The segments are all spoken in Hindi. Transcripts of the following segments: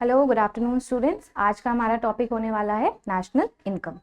Hello, good afternoon students. आज का हमारा टॉपिक होने वाला है नेशनल इनकम।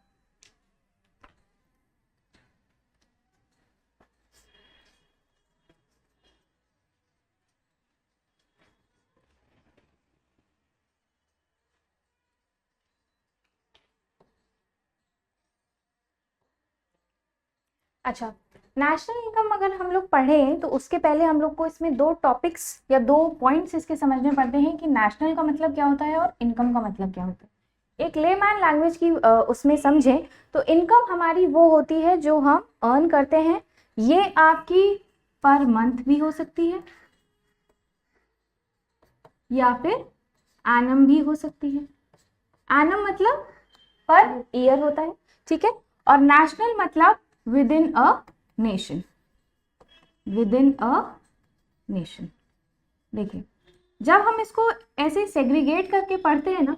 अच्छा, नेशनल इनकम अगर हम लोग पढ़ें तो उसके पहले हम लोग को इसमें दो टॉपिक्स या दो पॉइंट्स इसके समझने पड़ते हैं कि नेशनल का मतलब क्या होता है और इनकम का मतलब क्या होता है। एक लेमैन लैंग्वेज की उसमें समझें तो इनकम हमारी वो होती है जो हम अर्न करते हैं। ये आपकी पर मंथ भी हो सकती है या फिर एनम भी हो सकती है। एनम मतलब पर ईयर होता है, ठीक है। और नेशनल मतलब with in a nation, with in a nation. देखिए, जब हम इसको ऐसे सेग्रीगेट करके पढ़ते हैं ना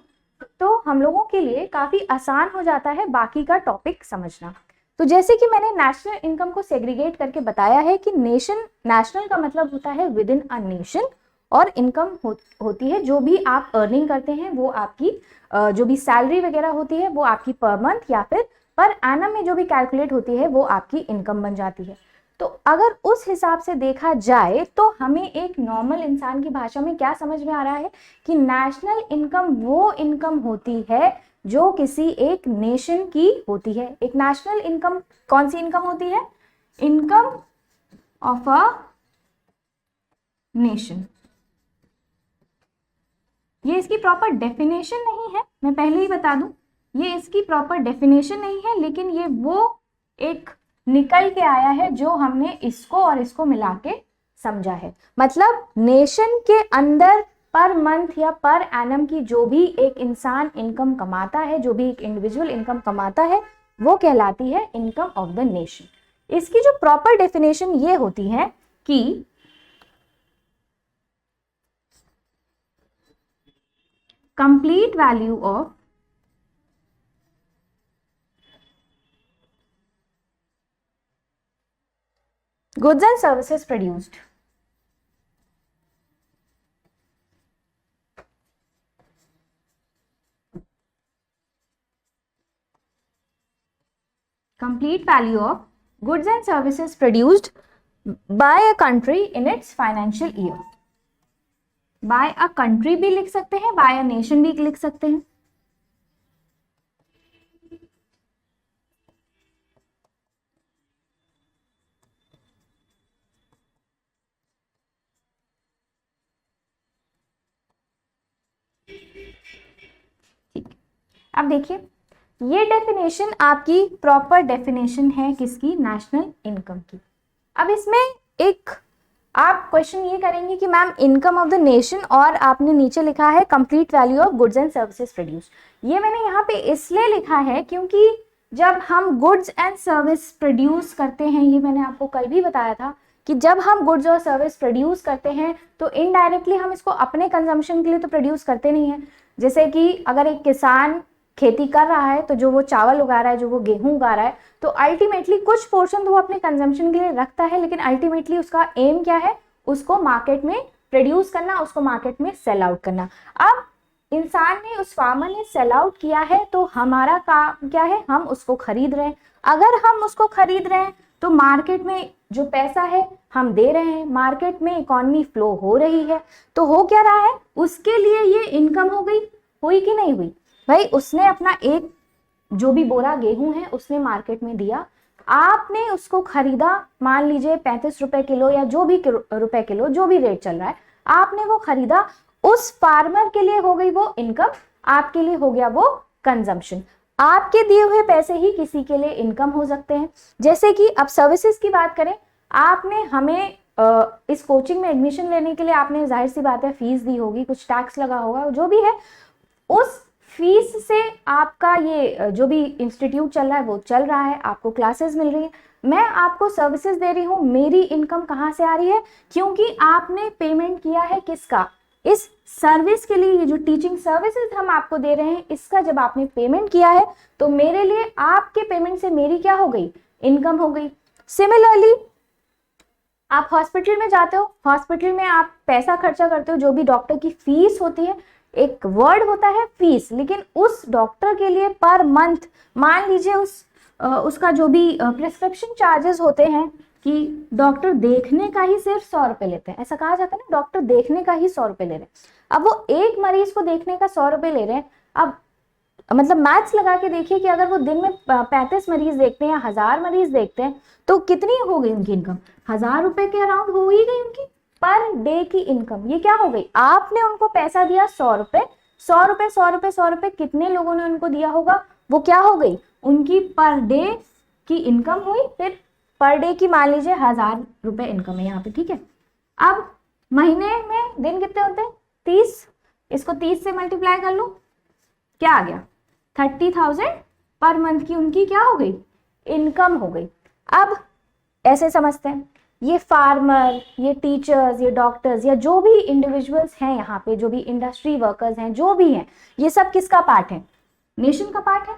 तो हम लोगों के लिए काफी आसान हो जाता है बाकी का टॉपिक समझना। तो जैसे कि मैंने नेशनल इनकम को सेग्रीगेट करके बताया है कि नेशनल का मतलब होता है विद इन अ नेशन, और इनकम होती है जो भी आप अर्निंग करते हैं, वो आपकी जो भी सैलरी वगैरह होती है वो आपकी पर मंथ या फिर पर एनम में जो भी कैलकुलेट होती है वो आपकी इनकम बन जाती है। तो अगर उस हिसाब से देखा जाए तो हमें एक नॉर्मल इंसान की भाषा में क्या समझ में आ रहा है कि नेशनल इनकम वो इनकम होती है जो किसी एक नेशन की होती है। एक नेशनल इनकम कौन सी इनकम होती है? Income of a nation. ये इसकी प्रॉपर डेफिनेशन नहीं है, मैं पहले ही बता दूं, ये इसकी प्रॉपर डेफिनेशन नहीं है, लेकिन ये वो एक निकल के आया है जो हमने इसको और इसको मिला के समझा है। मतलब नेशन के अंदर पर मंथ या पर एनम की जो भी एक इंसान इनकम कमाता है, जो भी एक इंडिविजुअल इनकम कमाता है, वो कहलाती है इनकम ऑफ द नेशन। इसकी जो प्रॉपर डेफिनेशन ये होती है कि complete value of goods and services produced, complete value of goods and services produced by a country in its financial year। by a country भी लिख सकते हैं, by a nation भी लिख सकते हैं। ठीक, अब देखिए, ये डेफिनेशन आपकी प्रॉपर डेफिनेशन है किसकी? नेशनल इनकम की। अब इसमें एक आप क्वेश्चन ये करेंगे कि ma'am income of the nation और आपने नीचे लिखा है complete value of goods and services produce. ये मैंने यहाँ पे इसलिए लिखा है क्योंकि जब हम गुड्स एंड सर्विस प्रोड्यूस करते हैं, ये मैंने आपको कल भी बताया था कि जब हम गुड्स और सर्विस प्रोड्यूस करते हैं तो इनडायरेक्टली हम इसको अपने कंजम्पशन के लिए तो प्रोड्यूस करते नहीं है। जैसे कि अगर एक किसान खेती कर रहा है तो जो वो चावल उगा रहा है, जो वो गेहूं उगा रहा है, तो अल्टीमेटली कुछ पोर्शन तो वो अपने कंजम्पशन के लिए रखता है, लेकिन अल्टीमेटली उसका एम क्या है? उसको मार्केट में प्रोड्यूस करना, उसको मार्केट में सेल आउट करना। अब इंसान ने, उस फार्मर ने सेल आउट किया है तो हमारा काम क्या है? हम उसको खरीद रहे हैं। अगर हम उसको खरीद रहे हैं तो मार्केट में जो पैसा है हम दे रहे हैं, मार्केट में इकोनॉमी फ्लो हो रही है। तो हो क्या रहा है? उसके लिए ये इनकम हो गई, हुई कि नहीं हुई? भाई उसने अपना एक जो भी बोरा गेहूं है उसने मार्केट में दिया, आपने उसको खरीदा, मान लीजिए 35 रुपए किलो या जो भी रुपए किलो, जो भी रेट चल रहा है, आपने वो खरीदा। उस फार्मर के लिए हो गई वो इनकम, आपके लिए हो गया वो कंजम्पशन। आपके दिए हुए पैसे ही किसी के लिए इनकम हो सकते हैं। जैसे कि अब सर्विसेज की बात करें, आपने हमें इस कोचिंग में एडमिशन लेने के लिए आपने जाहिर सी बात है फीस दी होगी, कुछ टैक्स लगा होगा, जो भी है उस फीस से आपका ये जो भी इंस्टीट्यूट चल रहा है वो चल रहा है, आपको क्लासेस मिल रही है, मैं आपको सर्विसेज दे रही हूँ। मेरी इनकम कहाँ से आ रही है? क्योंकि आपने पेमेंट किया है किसका? इस सर्विस के लिए। ये जो टीचिंग सर्विसेज हम आपको दे रहे हैं, इसका जब आपने पेमेंट किया है तो मेरे लिए आपके पेमेंट से मेरी क्या हो गई? इनकम हो गई। सिमिलरली आप हॉस्पिटल में जाते हो, हॉस्पिटल में आप पैसा खर्चा करते हो, जो भी डॉक्टर की फीस होती है, एक वर्ड होता है फीस, लेकिन उस डॉक्टर के लिए पर मंथ मान लीजिए उसका जो भी प्रिस्क्रिप्शन चार्जेस होते हैं कि डॉक्टर देखने का ही सिर्फ 100 रुपए लेते हैं, ऐसा कहा जाता है ना, डॉक्टर देखने का ही 100 रुपए ले रहे हैं। अब वो एक मरीज को देखने का 100 रुपए ले रहे हैं, अब मतलब मैथ्स लगा के देखिए कि अगर वो दिन में 35 मरीज देखते हैं या 1000 मरीज देखते हैं तो कितनी हो गई उनकी इनकम, 1000 रुपए के अराउंड हो ही गई उनकी पर डे की इनकम। ये क्या हो गई, आपने उनको पैसा दिया 100 रुपए, 100 रुपए 100 रुपए 100 रुपए, कितने लोगों ने उनको दिया होगा, वो क्या हो गई, उनकी पर डे की इनकम हुई। फिर पर डे की मान लीजिए 1000 रुपए इनकम है यहाँ पे, ठीक है। अब महीने में दिन कितने होते हैं, 30, इसको 30 से मल्टीप्लाई कर लो, क्या आ गया, 30,000 पर मंथ की उनकी क्या हो गई, इनकम हो गई। अब ऐसे समझते हैं, ये फार्मर, ये टीचर्स, ये डॉक्टर्स या जो भी इंडिविजुअल्स हैं यहाँ पे, जो भी इंडस्ट्री वर्कर्स हैं, जो भी हैं, ये सब किसका पार्ट है, नेशन का पार्ट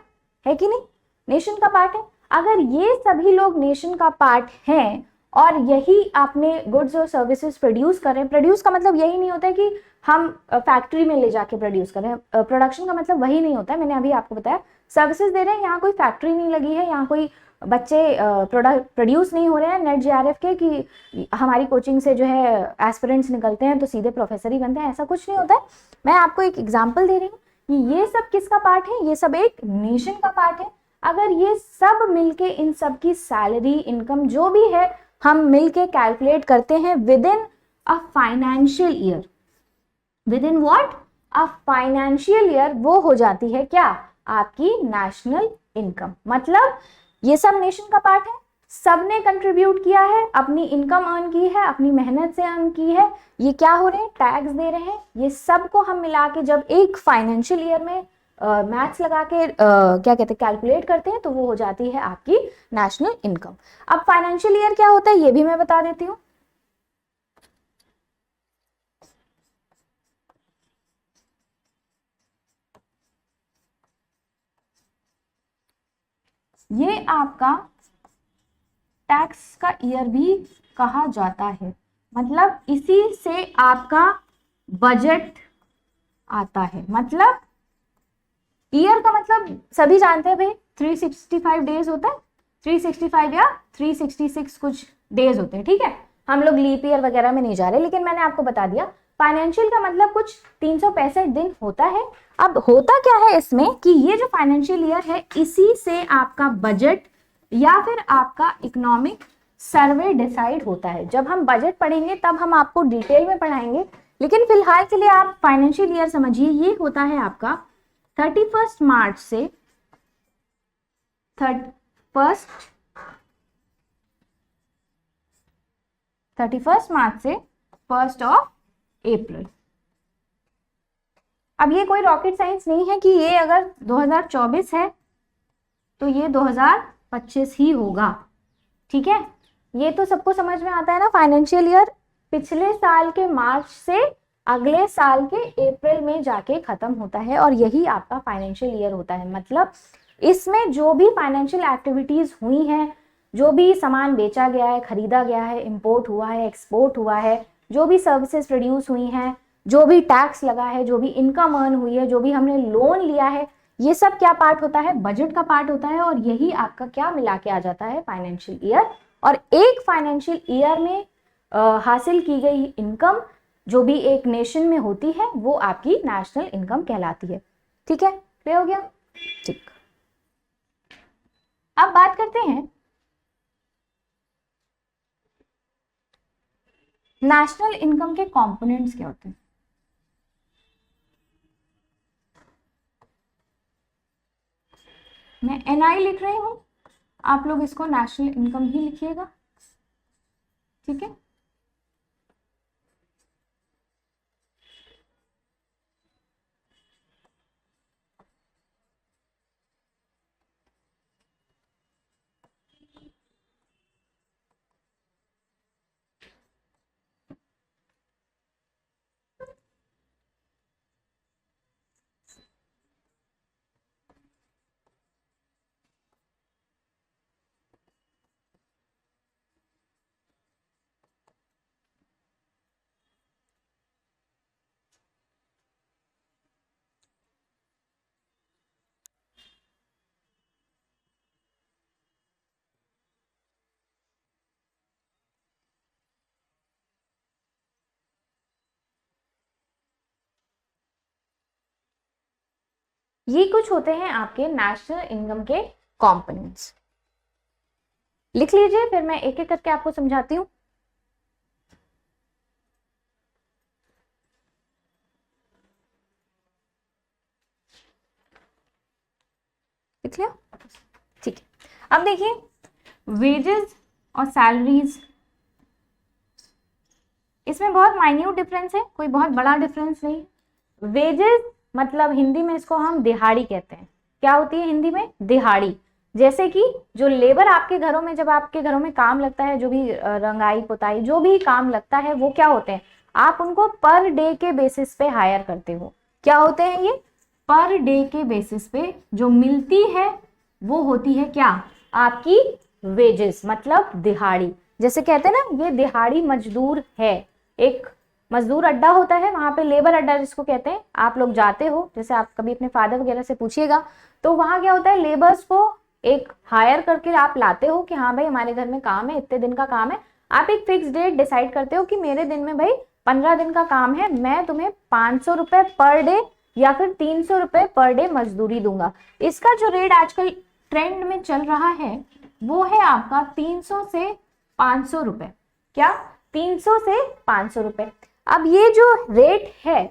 है कि नहीं, नेशन का पार्ट है। अगर ये सभी लोग नेशन का पार्ट हैं और यही आपने गुड्स और सर्विसेज प्रोड्यूस करें, प्रोड्यूस का मतलब यही नहीं होता है कि हम फैक्ट्री में ले जाके प्रोड्यूस करें, प्रोडक्शन का मतलब वही नहीं होता है, मैंने अभी आपको बताया सर्विसेज दे रहे हैं, यहाँ कोई फैक्ट्री नहीं लगी है, यहाँ कोई बच्चे प्रोडक्ट प्रोड्यूस नहीं हो रहे हैं नेट जेआरएफ के कि हमारी कोचिंग से जो है एस्पिरेंट्स निकलते हैं तो सीधे प्रोफेसर ही बनते हैं, ऐसा कुछ नहीं होता है। मैं आपको एक एग्जांपल दे रही हूँ कि ये सब किसका पार्ट है, ये सब एक नेशन का पार्ट है। अगर ये सब मिलके इन सब की सैलरी इनकम जो भी है हम मिलके कैलकुलेट करते हैं with in a financial year, with in what, a financial year, वो हो जाती है क्या, आपकी नेशनल इनकम। मतलब ये सब नेशन का पार्ट है, सबने कंट्रीब्यूट किया है, अपनी इनकम अर्न की है, अपनी मेहनत से अर्न की है, ये क्या हो रहे हैं, टैक्स दे रहे हैं, ये सब को हम मिला के जब एक फाइनेंशियल ईयर में मैथ्स लगा के क्या कहते हैं कैलकुलेट करते हैं तो वो हो जाती है आपकी नेशनल इनकम। अब फाइनेंशियल ईयर क्या होता है ये भी मैं बता देती हूँ। ये आपका टैक्स का ईयर भी कहा जाता है, मतलब इसी से आपका बजट आता है। मतलब ईयर का मतलब सभी जानते हैं भाई 365 डेज होता है, 365 या 366 कुछ डेज होते हैं, ठीक है, हम लोग लीप ईयर वगैरह में नहीं जा रहे, लेकिन मैंने आपको बता दिया फाइनेंशियल का मतलब कुछ 365 दिन होता है। अब होता क्या है इसमें कि ये जो फाइनेंशियल ईयर है इसी से आपका बजट या फिर आपका इकोनॉमिक सर्वे डिसाइड होता है। जब हम बजट पढ़ेंगे तब हम आपको डिटेल में पढ़ाएंगे, लेकिन फिलहाल के लिए आप फाइनेंशियल ईयर समझिए, ये होता है आपका 31 मार्च से 31 मार्च से 1 अप्रैल। अब ये कोई रॉकेट साइंस नहीं है कि ये अगर 2024 है तो ये 2025 ही होगा, ठीक है, ये तो सबको समझ में आता है ना। फाइनेंशियल ईयर पिछले साल के मार्च से अगले साल के अप्रैल में जाके खत्म होता है और यही आपका फाइनेंशियल ईयर होता है। मतलब इसमें जो भी फाइनेंशियल एक्टिविटीज हुई हैं, जो भी सामान बेचा गया है, खरीदा गया है, इंपोर्ट हुआ है, एक्सपोर्ट हुआ है, जो भी सर्विसेज प्रोड्यूस हुई हैं, जो भी टैक्स लगा है, जो भी इनकम अर्न हुई है, जो भी हमने लोन लिया है, ये सब क्या पार्ट होता है, बजट का पार्ट होता है और यही आपका क्या मिला के आ जाता है, फाइनेंशियल ईयर। और एक फाइनेंशियल ईयर में हासिल की गई इनकम जो भी एक नेशन में होती है वो आपकी नेशनल इनकम कहलाती है। ठीक है, क्लियर हो गया? ठीक, अब बात करते हैं नेशनल इनकम के कंपोनेंट्स क्या होते हैं। मैं एनआई लिख रही हूं, आप लोग इसको नेशनल इनकम ही लिखिएगा, ठीक है। ये कुछ होते हैं आपके नेशनल इनकम के कंपोनेंट्स। लिख लीजिए, फिर मैं एक एक करके आपको समझाती हूँ। लिख लिया? ठीक है। अब देखिए, वेजेस और सैलरीज, इसमें बहुत माइन्यूट डिफरेंस है, कोई बहुत बड़ा डिफरेंस नहीं। वेजेस मतलब हिंदी में इसको हम दिहाड़ी कहते हैं। क्या होती है हिंदी में? दिहाड़ी। जैसे कि जो लेबर आपके घरों में, जब आपके घरों में काम लगता है, जो भी रंगाई पुताई जो भी काम लगता है, वो क्या होते हैं? आप उनको पर डे के बेसिस पे हायर करते हो। क्या होते हैं ये? पर डे के बेसिस पे जो मिलती है वो होती है क्या? आपकी वेजेस, मतलब दिहाड़ी। जैसे कहते हैं ना, ये दिहाड़ी मजदूर है। एक मजदूर अड्डा होता है, वहां पे लेबर अड्डा जिसको कहते हैं, आप लोग जाते हो, जैसे आप कभी अपने फादर वगैरह से पूछिएगा, तो वहां क्या होता है, लेबर्स को एक हायर करके आप लाते हो कि हाँ भाई हमारे घर में काम है, इतने दिन का काम है। आप एक फिक्स डेट डिसाइड करते हो कि मेरे दिन में भाई 15 दिन का काम है, मैं तुम्हें 500 रुपए पर डे या फिर 300 रुपए पर डे मजदूरी दूंगा। इसका जो रेट आजकल ट्रेंड में चल रहा है वो है आपका 300 से 500 रुपए। क्या? 300 से 500 रुपए। अब ये जो रेट है,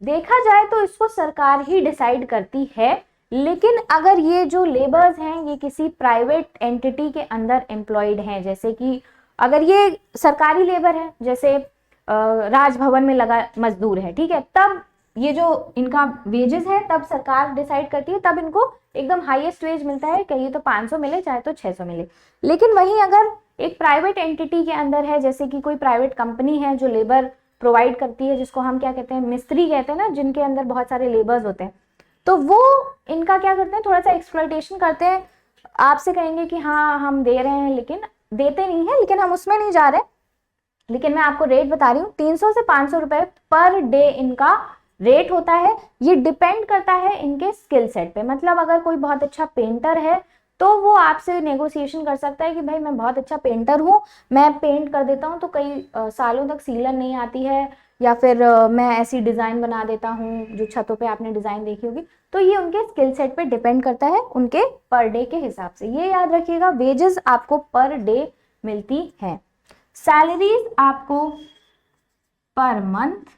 देखा जाए तो इसको सरकार ही डिसाइड करती है, लेकिन अगर ये जो लेबर्स हैं ये किसी प्राइवेट एंटिटी के अंदर एम्प्लॉयड हैं, जैसे कि अगर ये सरकारी लेबर है, जैसे राजभवन में लगा मजदूर है, ठीक है, तब ये जो इनका वेजेस है तब सरकार डिसाइड करती है, तब इनको एकदम हाईएस्ट वेज मिलता है, कहिए तो 500 मिले चाहे तो 600 मिले। लेकिन वहीं अगर एक प्राइवेट एंटिटी के अंदर है, जैसे कि कोई प्राइवेट कंपनी है जो लेबर प्रोवाइड करती है, जिसको हम क्या कहते हैं, मिस्त्री कहते हैं ना, जिनके अंदर बहुत सारे लेबर्स होते हैं, तो वो इनका क्या करते हैं, थोड़ा सा एक्सप्लॉइटेशन करते हैं। आपसे कहेंगे कि हाँ हम दे रहे हैं, लेकिन देते नहीं है, लेकिन हम उसमें नहीं जा रहे। लेकिन मैं आपको रेट बता रही हूँ, 300 से 500 रुपए पर डे इनका रेट होता है। ये डिपेंड करता है इनके स्किल सेट पे। मतलब अगर कोई बहुत अच्छा पेंटर है तो वो आपसे नेगोशिएशन कर सकता है कि भाई मैं बहुत अच्छा पेंटर हूँ, मैं पेंट कर देता हूँ तो कई सालों तक सीलन नहीं आती है, या फिर मैं ऐसी डिजाइन बना देता हूँ जो छतों पे आपने डिजाइन देखी होगी। तो ये उनके स्किल सेट पे डिपेंड करता है, उनके पर डे के हिसाब से। ये याद रखिएगा, वेजेस आपको पर डे मिलती है, सैलरीज आपको पर मंथ।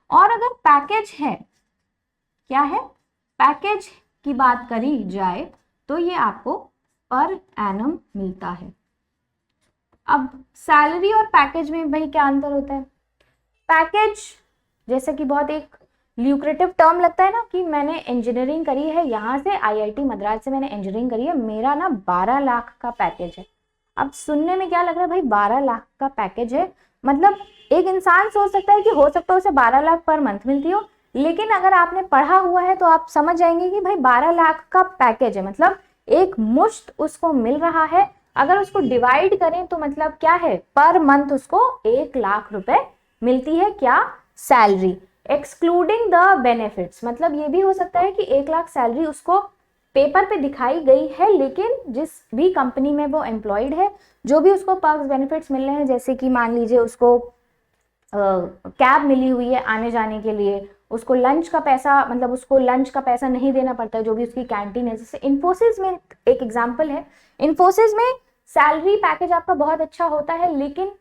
और अगर पैकेज है, क्या है, पैकेज की बात करी जाए तो ये आपको पर एनम मिलता है। अब सैलरी और पैकेज में भाई क्या अंतर होता है? पैकेज जैसे कि बहुत एक ल्यूक्रेटिव टर्म लगता है ना, कि मैंने इंजीनियरिंग करी है, यहाँ से आईआईटी मद्रास से मैंने इंजीनियरिंग करी है, मेरा ना 12 लाख का पैकेज है। अब सुनने में क्या लग रहा है भाई, 12 लाख का पैकेज है, मतलब एक इंसान सोच सकता है कि हो सकता है उसे 12 लाख पर मंथ मिलती हो, लेकिन अगर आपने पढ़ा हुआ है तो आप समझ जाएंगे कि भाई 12 लाख का पैकेज है, मतलब एक मुश्त उसको मिल रहा है। अगर उसको डिवाइड करें तो मतलब क्या है, पर मंथ उसको 1 लाख रुपए मिलती है। क्या? Salary, excluding the benefits. मतलब ये भी हो सकता है कि 1 लाख सैलरी उसको पेपर पे दिखाई गई है, लेकिन जिस भी कंपनी में वो एम्प्लॉयड है, जो भी उसको पर्क्स बेनिफिट्स मिल रहे हैं, जैसे कि मान लीजिए उसको कैब मिली हुई है आने जाने के लिए, उसको लंच का पैसा, मतलब उसको लंच का पैसा नहीं देना पड़ता है, जो भी उसकी कैंटीन है। जैसे इन्फोसिस में एक एग्जांपल है, इन्फोसिस में सैलरी पैकेज आपका बहुत अच्छा होता है, लेकिन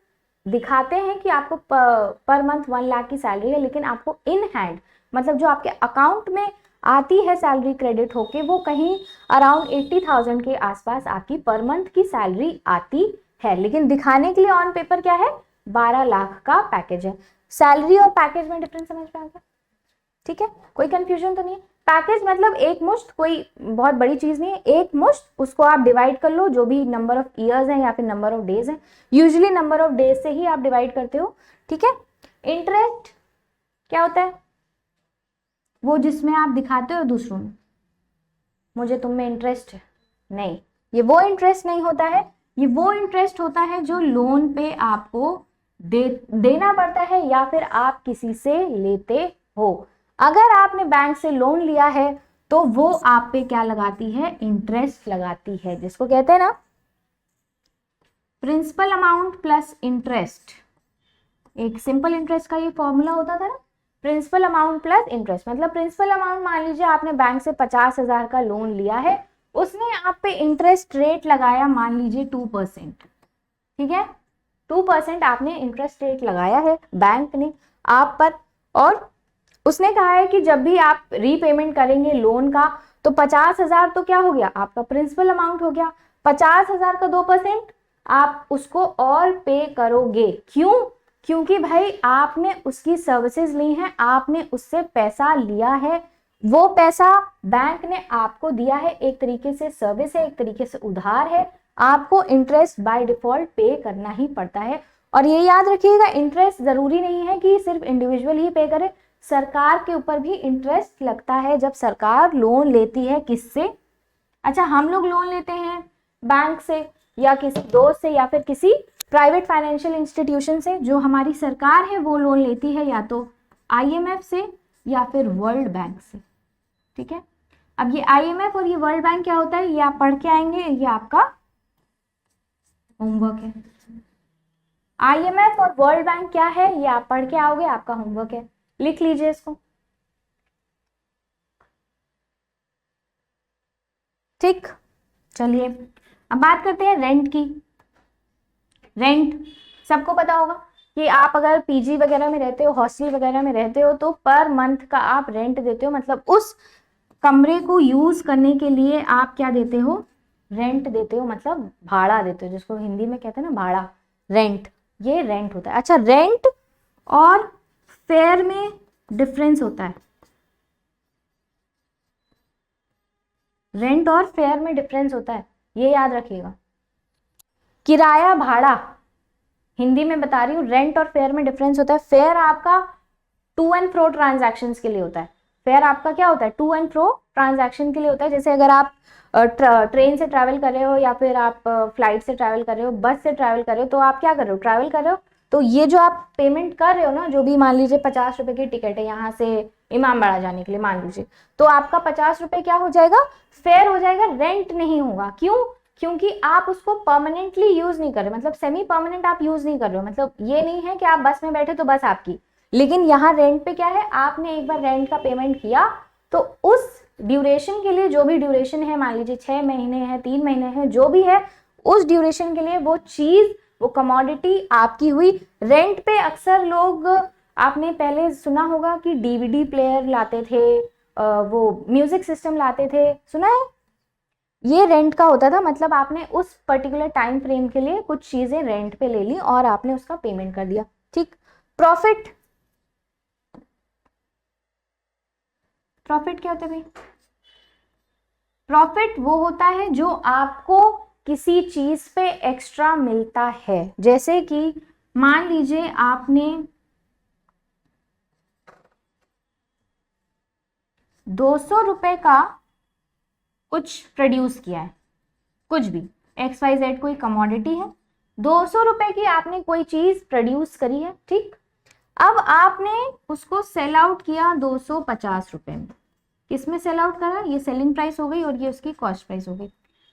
दिखाते हैं कि आपको पर मंथ 1 लाख की सैलरी है, लेकिन आपको इन हैंड, मतलब जो आपके अकाउंट में आती है सैलरी क्रेडिट होके, वो कहीं अराउंड 80,000 के आसपास आपकी पर मंथ की सैलरी आती है, लेकिन दिखाने के लिए ऑन पेपर क्या है, 12 लाख का पैकेज है। सैलरी और पैकेज में डिफरेंस समझ में आ गया? ठीक है, कोई कंफ्यूजन तो नहीं है? पैकेज मतलब एक मुश्त, कोई बहुत बड़ी चीज नहीं है, एक मुश्त, उसको आप डिवाइड कर लो, जो भी नंबर ऑफ ईयर्स हैं या फिर नंबर ऑफ डेज हैं, यूजुअली नंबर ऑफ डेज से ही आप डिवाइड करते हो। ठीक है। इंटरेस्ट क्या होता है? वो जिसमें आप दिखाते हो दूसरों में, मुझे तुम में इंटरेस्ट है, नहीं, ये वो इंटरेस्ट नहीं होता है। ये वो इंटरेस्ट होता है जो लोन पे आपको देना पड़ता है या फिर आप किसी से लेते हो। अगर आपने बैंक से लोन लिया है तो वो आप पे क्या लगाती है, इंटरेस्ट लगाती है, जिसको कहते हैं ना प्रिंसिपल अमाउंट प्लस इंटरेस्ट। एक सिंपल इंटरेस्ट का ये फॉर्मूला होता था ना, प्रिंसिपल अमाउंट प्लस इंटरेस्ट, मतलब प्रिंसिपल अमाउंट मान लीजिए आपने बैंक से 50,000 का लोन लिया है, उसने आप पे इंटरेस्ट रेट लगाया मान लीजिए 2%, ठीक है, 2% आपने इंटरेस्ट रेट लगाया है बैंक ने आप पर, और उसने कहा है कि जब भी आप रीपेमेंट करेंगे लोन का तो 50,000 तो क्या हो गया आपका प्रिंसिपल अमाउंट हो गया, 50,000 का 2% आप उसको और पे करोगे। क्यों? क्योंकि भाई आपने उसकी सर्विसेज ली हैं, आपने उससे पैसा लिया है, वो पैसा बैंक ने आपको दिया है, एक तरीके से सर्विस है, एक तरीके से उधार है, आपको इंटरेस्ट बाय डिफॉल्ट पे करना ही पड़ता है। और ये याद रखिएगा, इंटरेस्ट जरूरी नहीं है कि सिर्फ इंडिविजुअल ही पे करे, सरकार के ऊपर भी इंटरेस्ट लगता है जब सरकार लोन लेती है। किससे? अच्छा, हम लोग लोन लेते हैं बैंक से या किसी दोस्त से या फिर किसी प्राइवेट फाइनेंशियल इंस्टीट्यूशन से, जो हमारी सरकार है वो लोन लेती है या तो आईएमएफ से या फिर वर्ल्ड बैंक से, ठीक है। अब ये आईएमएफ और ये वर्ल्ड बैंक क्या होता है ये आप पढ़ के आएंगे, ये आपका होमवर्क है। आईएमएफ और वर्ल्ड बैंक क्या है ये आप पढ़ के आओगे, आपका होमवर्क है, लिख लीजिए इसको, ठीक। चलिए अब बात करते हैं रेंट की। रेंट सबको पता होगा कि आप अगर पीजी वगैरह में रहते हो, हॉस्टल वगैरह में रहते हो तो पर मंथ का आप रेंट देते हो, मतलब उस कमरे को यूज करने के लिए आप क्या देते हो? रेंट देते हो, मतलब भाड़ा देते हो, जिसको हिंदी में कहते हैं ना भाड़ा, रेंट, ये रेंट होता है। अच्छा, रेंट और फेयर में डिफरेंस होता है, रेंट और फेयर में डिफरेंस होता है, ये याद रखिएगा। किराया भाड़ा हिंदी में बता रही हूँ, रेंट और फेयर में डिफरेंस होता है। फेयर आपका टू एंड फ्रो ट्रांजैक्शंस के लिए होता है, फेयर आपका क्या होता है? टू एंड फ्रो ट्रांजैक्शन के लिए होता है। जैसे अगर आप ट्रेन से ट्रैवल कर रहे हो या फिर आप फ्लाइट से ट्रैवल कर रहे हो, बस से ट्रैवल कर रहे हो, तो आप क्या कर रहे हो? ट्रैवल कर रहे हो, तो ये जो आप पेमेंट कर रहे हो ना, जो भी मान लीजिए 50 रुपए की टिकट है यहाँ से इमामबाड़ा जाने के लिए मान लीजिए, तो आपका 50 रुपए क्या हो जाएगा? फेयर हो जाएगा, रेंट नहीं होगा। क्यों? क्योंकि आप उसको परमानेंटली यूज नहीं कर रहे, मतलब सेमी परमानेंट आप यूज नहीं कर रहे हो, मतलब ये नहीं है कि आप बस में बैठे तो बस आपकी, लेकिन यहाँ रेंट पे क्या है, आपने एक बार रेंट का पेमेंट किया तो उस ड्यूरेशन के लिए, जो भी ड्यूरेशन है, मान लीजिए 6 महीने है, 3 महीने है, जो भी है, उस ड्यूरेशन के लिए वो चीज, वो कमोडिटी आपकी हुई। रेंट पे अक्सर लोग, आपने पहले सुना होगा कि डीवीडी प्लेयर लाते थे, वो म्यूजिक सिस्टम लाते थे, सुना है? ये रेंट का होता था, मतलब आपने उस पर्टिकुलर टाइम फ्रेम के लिए कुछ चीजें रेंट पे ले ली और आपने उसका पेमेंट कर दिया, ठीक। प्रॉफिट, प्रॉफिट क्या होता है भाई? प्रॉफिट वो होता है जो आपको किसी चीज पे एक्स्ट्रा मिलता है। जैसे कि मान लीजिए आपने 200 रुपए का कुछ प्रोड्यूस किया है, कुछ भी XYZ कोई कमोडिटी है, 200 रुपए की आपने कोई चीज प्रोड्यूस करी है, ठीक। अब आपने उसको सेल आउट किया 250 रुपए में। किसमें सेल आउट करा? ये सेलिंग प्राइस हो गई और ये उसकी कॉस्ट प्राइस हो गई।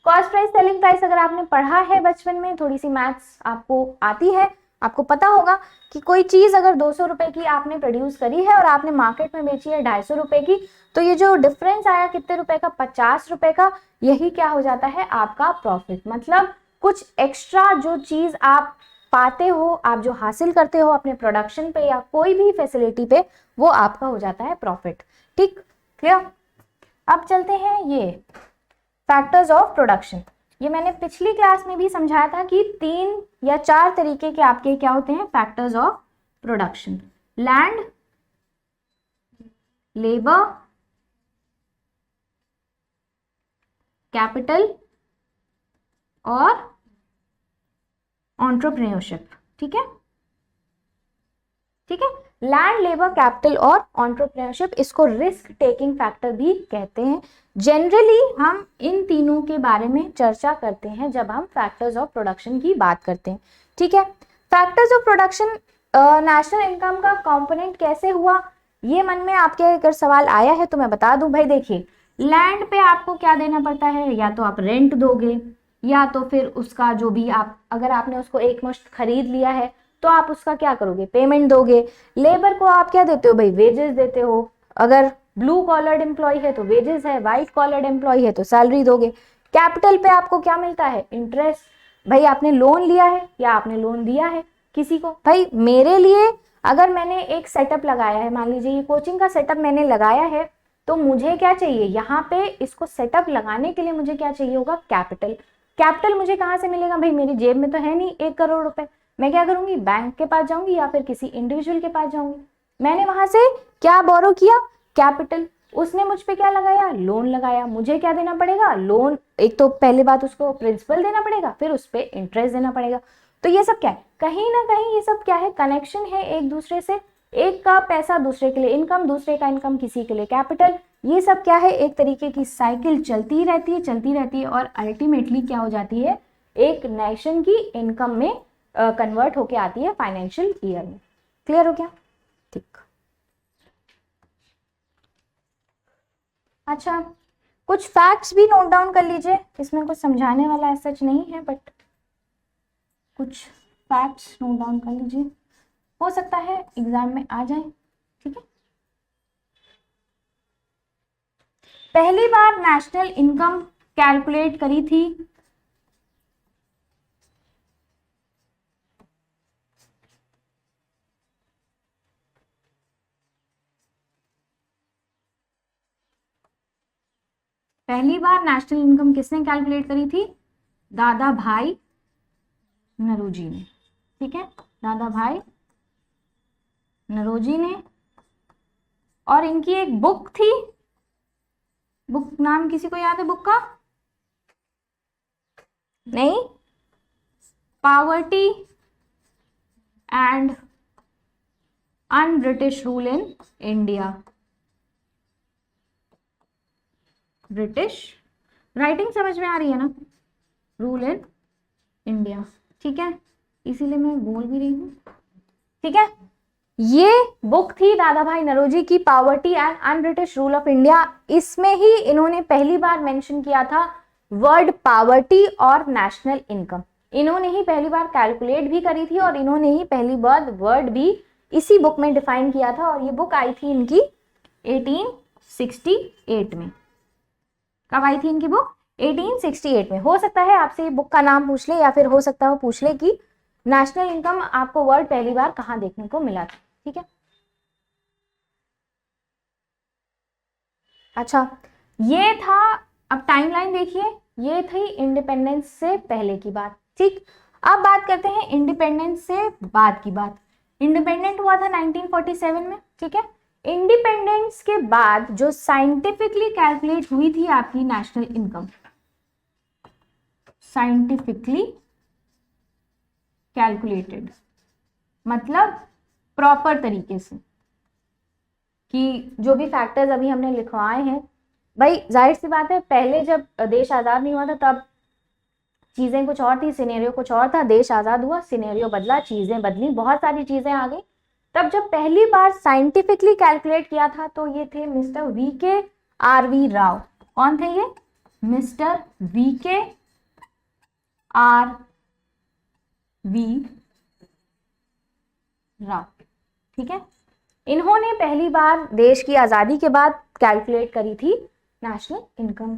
कॉस्ट प्राइस, सेलिंग प्राइस अगर आपने पढ़ा है बचपन में, थोड़ी सी मैथ्स आपको आती है, आपको पता होगा कि कोई चीज अगर 200 रुपए की आपने प्रोड्यूस करी है और आपने मार्केट में बेची है 250 रुपए की, तो ये जो डिफरेंस आया कितने रुपए का? 50 रुपए का, यही क्या हो जाता है? आपका प्रॉफिट। मतलब कुछ एक्स्ट्रा जो चीज आप पाते हो, आप जो हासिल करते हो अपने प्रोडक्शन पे या कोई भी फैसिलिटी पे, वो आपका हो जाता है प्रॉफिट, ठीक। क्लियर? अब चलते हैं ये फैक्टर्स ऑफ प्रोडक्शन। ये मैंने पिछली क्लास में भी समझाया था कि 3 या 4 तरीके के आपके क्या होते हैं? Factors of production. Land, labour, capital और एंटरप्रेन्योरशिप, ठीक है, ठीक है। लैंड, लेबर, कैपिटल और एंटरप्रेन्योरशिप, इसको रिस्क टेकिंग फैक्टर भी कहते हैं। जनरली हम इन तीनों के बारे में चर्चा करते हैं जब हम फैक्टर्स ऑफ प्रोडक्शन की बात करते हैं, ठीक है। Factors of production, national income का कंपोनेंट कैसे हुआ, ये मन में आपके अगर सवाल आया है तो मैं बता दूं भाई। देखिए, लैंड पे आपको क्या देना पड़ता है? या तो आप रेंट दोगे या तो फिर उसका जो भी आप, अगर आपने उसको एक मुश्त खरीद लिया है तो आप उसका क्या करोगे, पेमेंट दोगे। लेबर को आप क्या देते हो भाई, वेजेस देते हो। अगर ब्लू कॉलर्ड एम्प्लॉय है तो वेजेस है, व्हाइट कॉलर्ड एम्प्लॉय है तो सैलरी दोगे। कैपिटल पे आपको क्या मिलता है, इंटरेस्ट। भाई आपने लोन लिया है या आपने लोन दिया है किसी को। भाई मेरे लिए अगर मैंने एक सेटअप लगाया है, मान लीजिए ये कोचिंग का सेटअप मैंने लगाया है, तो मुझे क्या चाहिए यहाँ पे, इसको सेटअप लगाने के लिए मुझे क्या चाहिए होगा, कैपिटल। कैपिटल मुझे कहाँ से मिलेगा भाई, मेरी जेब में तो है नहीं 1 करोड़ रुपए। मैं क्या करूंगी, बैंक के पास जाऊंगी या फिर किसी इंडिविजुअल के पास जाऊंगी। मैंने वहां से क्या बोरो किया, कैपिटल। उसने मुझ पे क्या लगाया, लोन लगाया। मुझे क्या देना पड़ेगा, लोन। एक तो पहले बात उसको प्रिंसिपल देना पड़ेगा, फिर उस पर इंटरेस्ट देना पड़ेगा। तो ये सब क्या है, कहीं ना कहीं ये सब क्या है, कनेक्शन है एक दूसरे से। एक का पैसा दूसरे के लिए इनकम, दूसरे का इनकम किसी के लिए कैपिटल। ये सब क्या है, एक तरीके की साइकिल चलती रहती है, चलती रहती है, और अल्टीमेटली क्या हो जाती है, एक नेशन की इनकम में कन्वर्ट होके आती है फाइनेंशियल ईयर में। क्लियर हो गया, ठीक। अच्छा, कुछ फैक्ट्स भी नोट डाउन कर लीजिए, इसमें कुछ समझाने वाला ऐसा सच नहीं है, बट कुछ फैक्ट्स नोट डाउन कर लीजिए, हो सकता है एग्जाम में आ जाए। ठीक है, पहली बार नेशनल इनकम कैलकुलेट करी थी पहली बार नेशनल इनकम किसने कैलकुलेट करी थी, दादा भाई नरोजी ने। ठीक है, दादा भाई नरोजी ने। और इनकी एक बुक थी, बुक नाम किसी को याद है बुक का, नहीं, poverty and un British rule in India. British writing समझ में आ रही है ना, रूल इन इंडिया। ठीक है, इसीलिए मैं बोल भी रही हूँ। ठीक है, ये बुक थी दादा भाई नरोजी की, poverty and un British rule of India. इसमें ही इन्होंने पहली बार मेंशन किया था वर्ड पावर्टी और नेशनल इनकम। इन्होंने ही पहली बार कैलकुलेट भी करी थी, और इन्होंने ही पहली बार वर्ड भी इसी बुक में डिफाइन किया था। और ये बुक आई थी इनकी 1868 में। कब आई थी इनकी बुक, 1868 में। हो सकता है आपसे ये बुक का नाम पूछ ले, या फिर हो सकता है वो पूछ ले कि नेशनल इनकम आपको वर्ड पहली बार कहाँ देखने को मिला था। ठीक है, अच्छा, ये था। अब टाइमलाइन देखिए, ये थी इंडिपेंडेंस से पहले की बात। ठीक, अब बात करते हैं इंडिपेंडेंस से बाद की बात। इंडिपेंडेंट हुआ था 1947 में। ठीक है, इंडिपेंडेंस के बाद जो साइंटिफिकली कैलकुलेट हुई थी आपकी नेशनल इनकम, साइंटिफिकली कैलकुलेटेड मतलब प्रॉपर तरीके से, कि जो भी फैक्टर्स अभी हमने लिखवाए हैं, भाई जाहिर सी बात है, पहले जब देश आज़ाद नहीं हुआ था तब चीज़ें कुछ और थी, सिनेरियो कुछ और था। देश आज़ाद हुआ, सिनेरियो बदला, चीज़ें बदली, बहुत सारी चीज़ें आ गई। तब जब पहली बार साइंटिफिकली कैलकुलेट किया था तो ये थे मिस्टर VK RV राव। कौन थे ये, मिस्टर VK RV राव। ठीक है, इन्होंने पहली बार देश की आजादी के बाद कैलकुलेट करी थी नेशनल इनकम।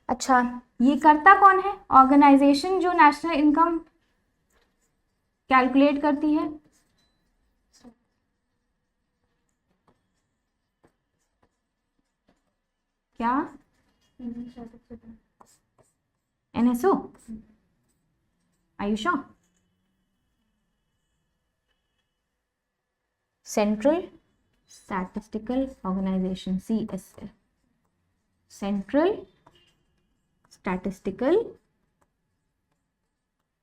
अच्छा, ये करता कौन है, ऑर्गेनाइजेशन जो नेशनल इनकम कैलकुलेट करती है, क्या, NSO, आयुषा, central statistical organisation, CSO, central statistical.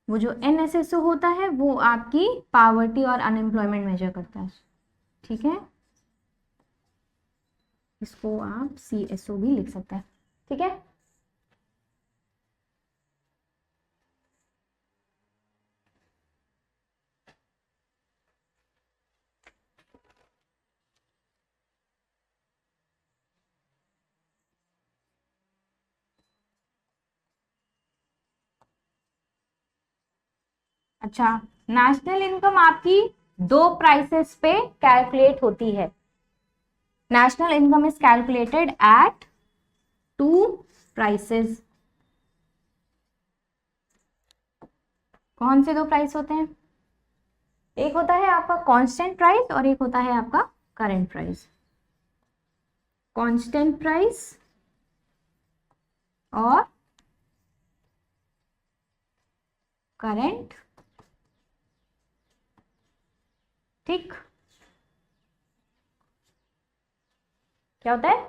वो जो NSSO होता है वो आपकी पावर्टी और अनएम्प्लॉयमेंट मेजर करता है। ठीक है, इसको आप CSO भी लिख सकते हैं। ठीक है, अच्छा, नेशनल इनकम आपकी दो प्राइसेस पे कैलकुलेट होती है। National income is calculated at two prices. कौन से दो प्राइस होते हैं? एक होता है आपका कांस्टेंट प्राइस और एक होता है आपका करंट प्राइस। कांस्टेंट प्राइस और करंट, ठीक। क्या होता है?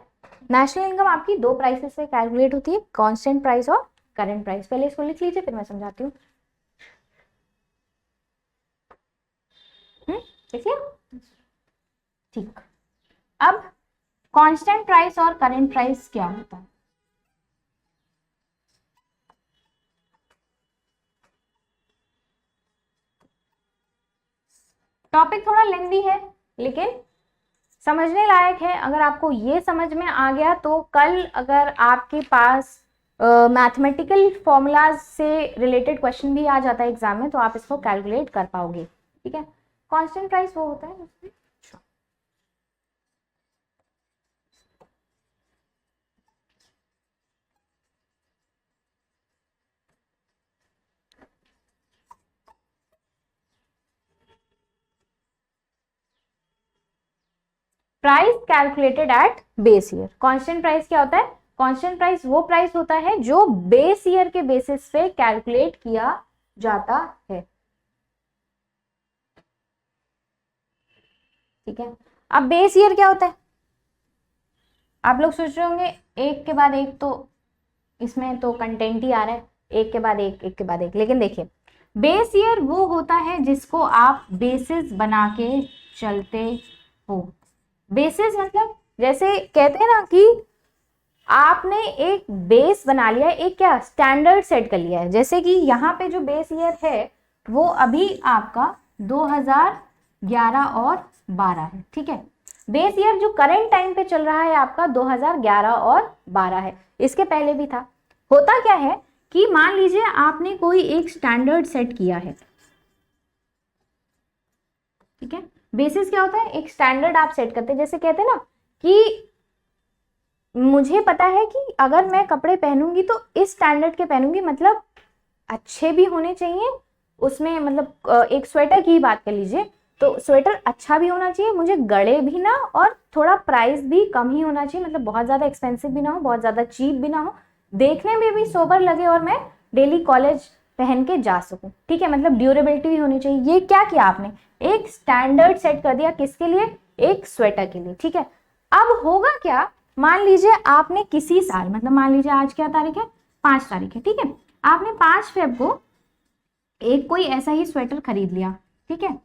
नेशनल इनकम आपकी दो प्राइसेस से कैलकुलेट होती है, कांस्टेंट प्राइस और करंट प्राइस। पहले इसको लिख लीजिए, फिर मैं समझाती हूँ। देखिए, ठीक। अब कांस्टेंट प्राइस और करंट प्राइस क्या होता है? टॉपिक थोड़ा लेंदी है लेकिन समझने लायक है। अगर आपको ये समझ में आ गया तो कल अगर आपके पास मैथमेटिकल फॉर्मूलाज से रिलेटेड क्वेश्चन भी आ जाता है एग्जाम में तो आप इसको कैलकुलेट कर पाओगे, ठीक है। कांस्टेंट प्राइस वो होता है उसमें price calculated at base year. Constant price क्या होता है? कांस्टेंट प्राइस वो प्राइस होता है जो बेस ईयर के बेसिस पे कैलकुलेट किया जाता है, ठीक है। अब बेस ईयर क्या होता है? आप लोग सोच रहे होंगे एक के बाद एक, तो इसमें तो कंटेंट ही आ रहा है, एक के बाद एक, एक के बाद एक। लेकिन देखिए, बेस ईयर वो होता है जिसको आप बेसिस बना के चलते हो। बेसिस मतलब जैसे कहते हैं ना कि आपने एक बेस बना लिया है, एक क्या स्टैंडर्ड सेट कर लिया है। जैसे कि यहाँ पे जो बेस ईयर है वो अभी आपका 2011 और 12 है, ठीक है। बेस ईयर जो करंट टाइम पे चल रहा है आपका 2011 और 12 है। इसके पहले भी था। होता क्या है कि मान लीजिए आपने कोई एक स्टैंडर्ड सेट किया है, ठीक है। बेसिस क्या होता है? एक स्टैंडर्ड आप सेट करते हैं। जैसे कहते हैं ना कि मुझे पता है कि अगर मैं कपड़े पहनूंगी तो इस स्टैंडर्ड के पहनूंगी, मतलब अच्छे भी होने चाहिए उसमें। मतलब एक स्वेटर की बात कर लीजिए तो स्वेटर अच्छा भी होना चाहिए, मुझे गड़े भी ना, और थोड़ा प्राइस भी कम ही होना चाहिए। मतलब बहुत ज़्यादा एक्सपेंसिव भी ना हो, बहुत ज़्यादा चीप भी ना हो, देखने में भी सोबर लगे और मैं डेली कॉलेज पहन के जा सकूं, ठीक है। मतलब ड्यूरेबिलिटी भी होनी चाहिए। ये क्या किया आपने? एक स्टैंडर्ड सेट कर दिया। किसके लिए? एक स्वेटर के लिए, ठीक है। अब होगा क्या, मान लीजिए आपने किसी साल, मतलब मान लीजिए आज क्या तारीख है? 5 तारीख है, ठीक है। आपने 5 फेब को एक कोई ऐसा ही स्वेटर खरीद लिया, ठीक है।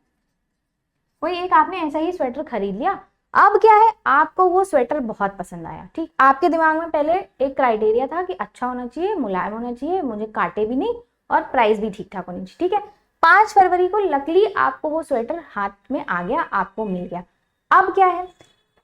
कोई एक आपने ऐसा ही स्वेटर खरीद लिया। अब क्या है, आपको वो स्वेटर बहुत पसंद आया, ठीक। आपके दिमाग में पहले एक क्राइटेरिया था कि अच्छा होना चाहिए, मुलायम होना चाहिए, मुझे काटे भी नहीं और प्राइस भी ठीक ठाक होनी चाहिए, ठीक है। 5 फरवरी को लकीली आपको वो स्वेटर हाथ में आ गया, आपको मिल गया। अब क्या है,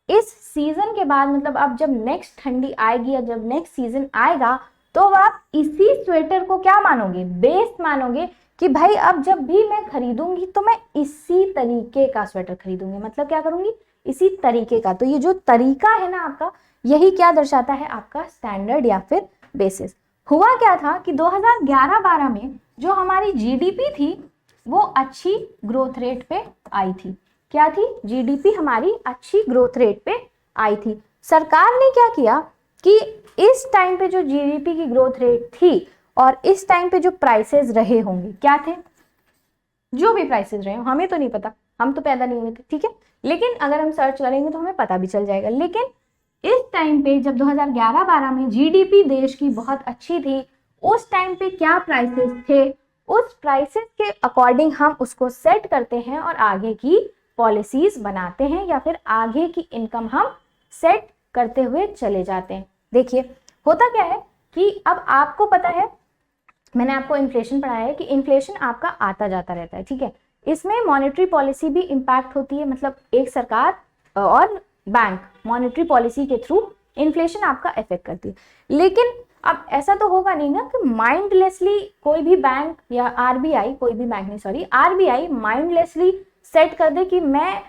इस सीजन के बाद, मतलब अब जब नेक्स्ट ठंडी आएगी या जब नेक्स्ट सीजन आएगा तो आप इसी स्वेटर को क्या मानोगे? बेस मानोगे कि भाई अब जब भी मैं खरीदूंगी तो मैं इसी तरीके का स्वेटर खरीदूंगी। मतलब क्या करूंगी? इसी तरीके का। तो ये जो तरीका है ना आपका, यही क्या दर्शाता है? आपका स्टैंडर्ड या फिर बेसिस। हुआ क्या था कि 2011-12 में जो हमारी जीडीपी थी वो अच्छी ग्रोथ रेट पे आई थी। क्या थी? जीडीपी हमारी अच्छी ग्रोथ रेट पे आई थी। सरकार ने क्या किया कि इस टाइम पे जो जीडीपी की ग्रोथ रेट थी और इस टाइम पे जो प्राइसेस रहे होंगे, क्या थे? जो भी प्राइसेस रहे, हमें तो नहीं पता, हम तो पैदा नहीं हुए थे, ठीक है। लेकिन अगर हम सर्च करेंगे तो हमें पता भी चल जाएगा। लेकिन इस टाइम पे जब 2011-12 में जीडीपी देश की बहुत अच्छी थी, उस टाइम पे क्या प्राइसेस थे, उस प्राइसेस के अकॉर्डिंग हम उसको सेट करते हैं और आगे की पॉलिसीज बनाते हैं या फिर आगे की इनकम हम सेट करते हुए चले जाते हैं। देखिए, होता क्या है कि अब आपको पता है, मैंने आपको इन्फ्लेशन पढ़ाया है कि इन्फ्लेशन आपका आता जाता रहता है, ठीक है। इसमें मॉनेटरी पॉलिसी भी इम्पैक्ट होती है। मतलब एक सरकार और बैंक मॉनेटरी पॉलिसी के थ्रू इन्फ्लेशन आपका इफेक्ट करती है। लेकिन अब ऐसा तो होगा नहीं ना कि माइंडलेसली कोई भी बैंक या आरबीआई, कोई भी बैंक नहीं सॉरी आरबीआई माइंडलेसली सेट कर दे कि मैं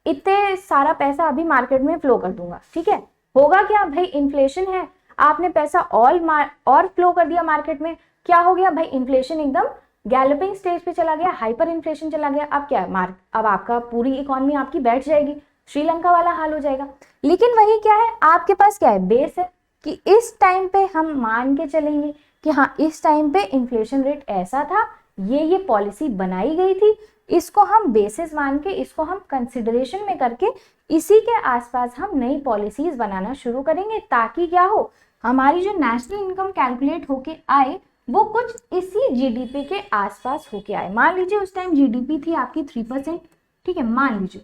इतने सारा पैसा अभी मार्केट में फ्लो कर दूंगा, ठीक है। होगा क्या भाई, इन्फ्लेशन है, आपने पैसा और फ्लो कर दिया मार्केट में, क्या हो गया भाई, इन्फ्लेशन एकदम गैलपिंग स्टेज पे चला गया, हाइपर इन्फ्लेशन चला गया। अब क्या है, अब आपका पूरी इकोनॉमी आपकी बैठ जाएगी, श्रीलंका वाला हाल हो जाएगा। लेकिन वही क्या है, आपके पास क्या है, बेस है कि इस टाइम पे हम मान के चलेंगे कि हाँ इस टाइम पे इन्फ्लेशन रेट ऐसा था, ये पॉलिसी बनाई गई थी, इसको हम बेसिस मान के, इसको हम कंसिडरेशन में करके इसी के आसपास हम नई पॉलिसीज बनाना शुरू करेंगे, ताकि क्या हो, हमारी जो नेशनल इनकम कैलकुलेट होके आए वो कुछ इसी जीडीपी के आसपास होके आए। मान लीजिए उस टाइम जीडीपी थी आपकी 3%, ठीक है, मान लीजिए।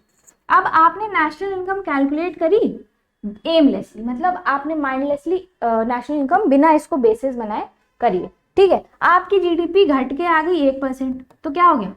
अब आपने नेशनल इनकम कैलकुलेट करी एमलेसली, मतलब आपने माइंडलेसली नेशनल इनकम बिना इसको बेसिस बनाए करिए, ठीक है। आपकी जीडीपी घट के आ गई 1%, तो क्या हो गया,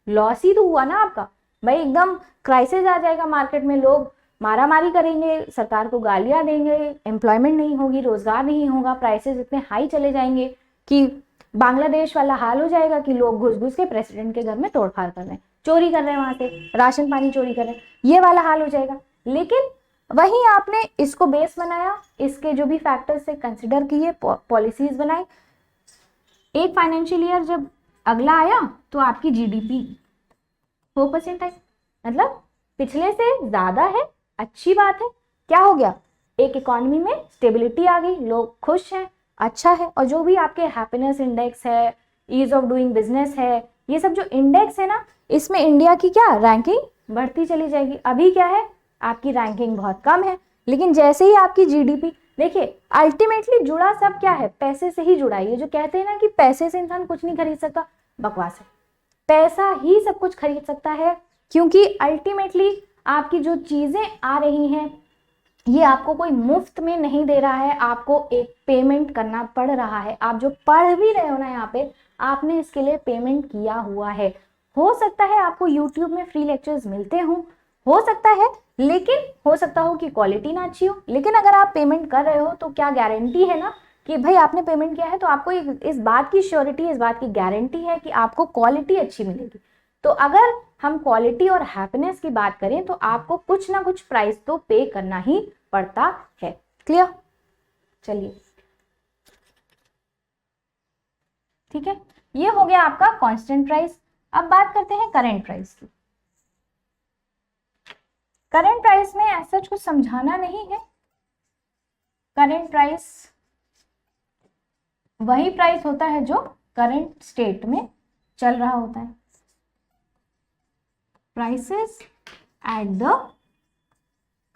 लॉस ही तो हुआ ना आपका भाई, एकदम क्राइसिस आ जाएगा मार्केट में, लोग मारामारी करेंगे, सरकार को गालियां देंगे, एम्प्लॉयमेंट नहीं होगी, रोजगार नहीं होगा, प्राइसेस इतने हाई चले जाएंगे कि बांग्लादेश वाला हाल हो जाएगा कि लोग घुस घुस के प्रेसिडेंट के घर में तोड़फाड़ कर रहे हैं, चोरी कर रहे हैं, वहां से राशन पानी चोरी कर रहे हैं, ये वाला हाल हो जाएगा। लेकिन वहीं आपने इसको बेस बनाया, इसके जो भी फैक्टर्स से कंसिडर किए, पॉलिसीज बनाई, एक फाइनेंशियल ईयर जब अगला आया तो आपकी जीडीपी 4% आई, मतलब पिछले से ज्यादा है, अच्छी बात है। क्या हो गया, एक इकोनॉमी में स्टेबिलिटी आ गई, लोग खुश हैं, अच्छा है। और जो भी आपके हैप्पीनेस इंडेक्स है, ईज ऑफ डूइंग बिजनेस है, ये सब जो इंडेक्स है ना, इसमें इंडिया की क्या रैंकिंग बढ़ती चली जाएगी। अभी क्या है, आपकी रैंकिंग बहुत कम है, लेकिन जैसे ही आपकी जीडीपी, देखिए अल्टीमेटली जुड़ा सब क्या है, पैसे से ही जुड़ा है। ये जो कहते हैं ना कि पैसे से इंसान कुछ नहीं खरीद सकता, बकवास है, पैसा ही सब कुछ खरीद सकता है, क्योंकि अल्टीमेटली आपकी जो चीजें आ रही हैं ये आपको कोई मुफ्त में नहीं दे रहा है, आपको एक पेमेंट करना पड़ रहा है। आप जो पढ़ भी रहे हो ना यहाँ पे, आपने इसके लिए पेमेंट किया हुआ है। हो सकता है आपको यूट्यूब में फ्री लेक्चर्स मिलते हो सकता है, लेकिन हो सकता हो कि क्वालिटी ना अच्छी हो, लेकिन अगर आप पेमेंट कर रहे हो तो क्या गारंटी है ना कि भाई आपने पेमेंट किया है, तो आपको इस बात की श्योरिटी, इस बात की गारंटी है कि आपको क्वालिटी अच्छी मिलेगी। तो अगर हम क्वालिटी और हैप्पीनेस की बात करें तो आपको कुछ ना कुछ प्राइस तो पे करना ही पड़ता है। क्लियर, चलिए ठीक है, ये हो गया आपका कांस्टेंट प्राइस। अब बात करते हैं करंट प्राइस की। करंट प्राइस में ऐसा कुछ समझाना नहीं है, करंट प्राइस वही प्राइस होता है जो करंट स्टेट में चल रहा होता है। Prices at the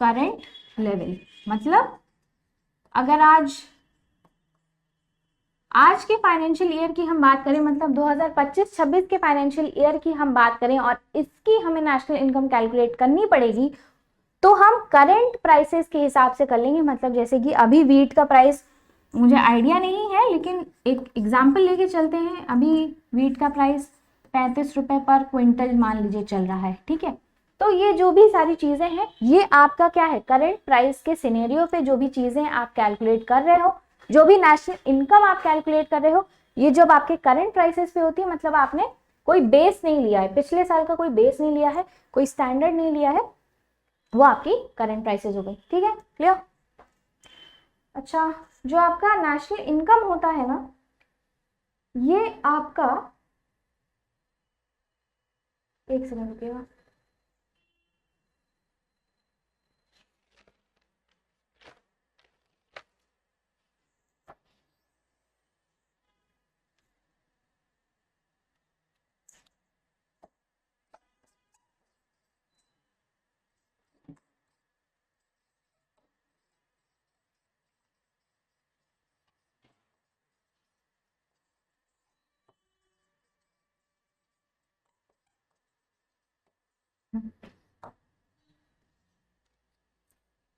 current level, मतलब अगर आज के फाइनेंशियल ईयर की हम बात करें, मतलब 2025-26 के फाइनेंशियल ईयर की हम बात करें और इसकी हमें नेशनल इनकम कैलकुलेट करनी पड़ेगी, तो हम करंट प्राइसेस के हिसाब से कर लेंगे। मतलब जैसे कि अभी वीट का प्राइस मुझे आइडिया नहीं है, लेकिन एक एग्जांपल लेके चलते हैं। अभी वीट का प्राइस 35 रुपए पर क्विंटल मान लीजिए चल रहा है, ठीक है। तो ये जो भी सारी चीजें हैं, ये आपका क्या है, करंट प्राइस के सिनेरियो पे जो भी चीजें आप कैलकुलेट कर रहे हो, जो भी नेशनल इनकम आप कैलकुलेट कर रहे हो, ये जब आपके करंट प्राइसेस पे होती है, मतलब आपने कोई बेस नहीं लिया है, पिछले साल का कोई बेस नहीं लिया है, कोई स्टैंडर्ड नहीं लिया है, वो आपकी करंट प्राइसेस हो गई, ठीक है, क्लियर। अच्छा, जो आपका नेशनल इनकम होता है ना, ये आपका, एक सेकंड रुकिएगा,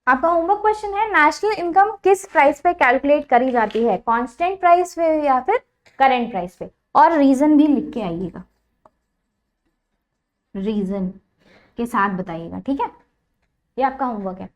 आपका होमवर्क क्वेश्चन है, नेशनल इनकम किस प्राइस पे कैलकुलेट करी जाती है, कांस्टेंट प्राइस पे या फिर करंट प्राइस पे, और रीजन भी लिख के आइएगा, रीजन के साथ बताइएगा, ठीक है। ये आपका होमवर्क है।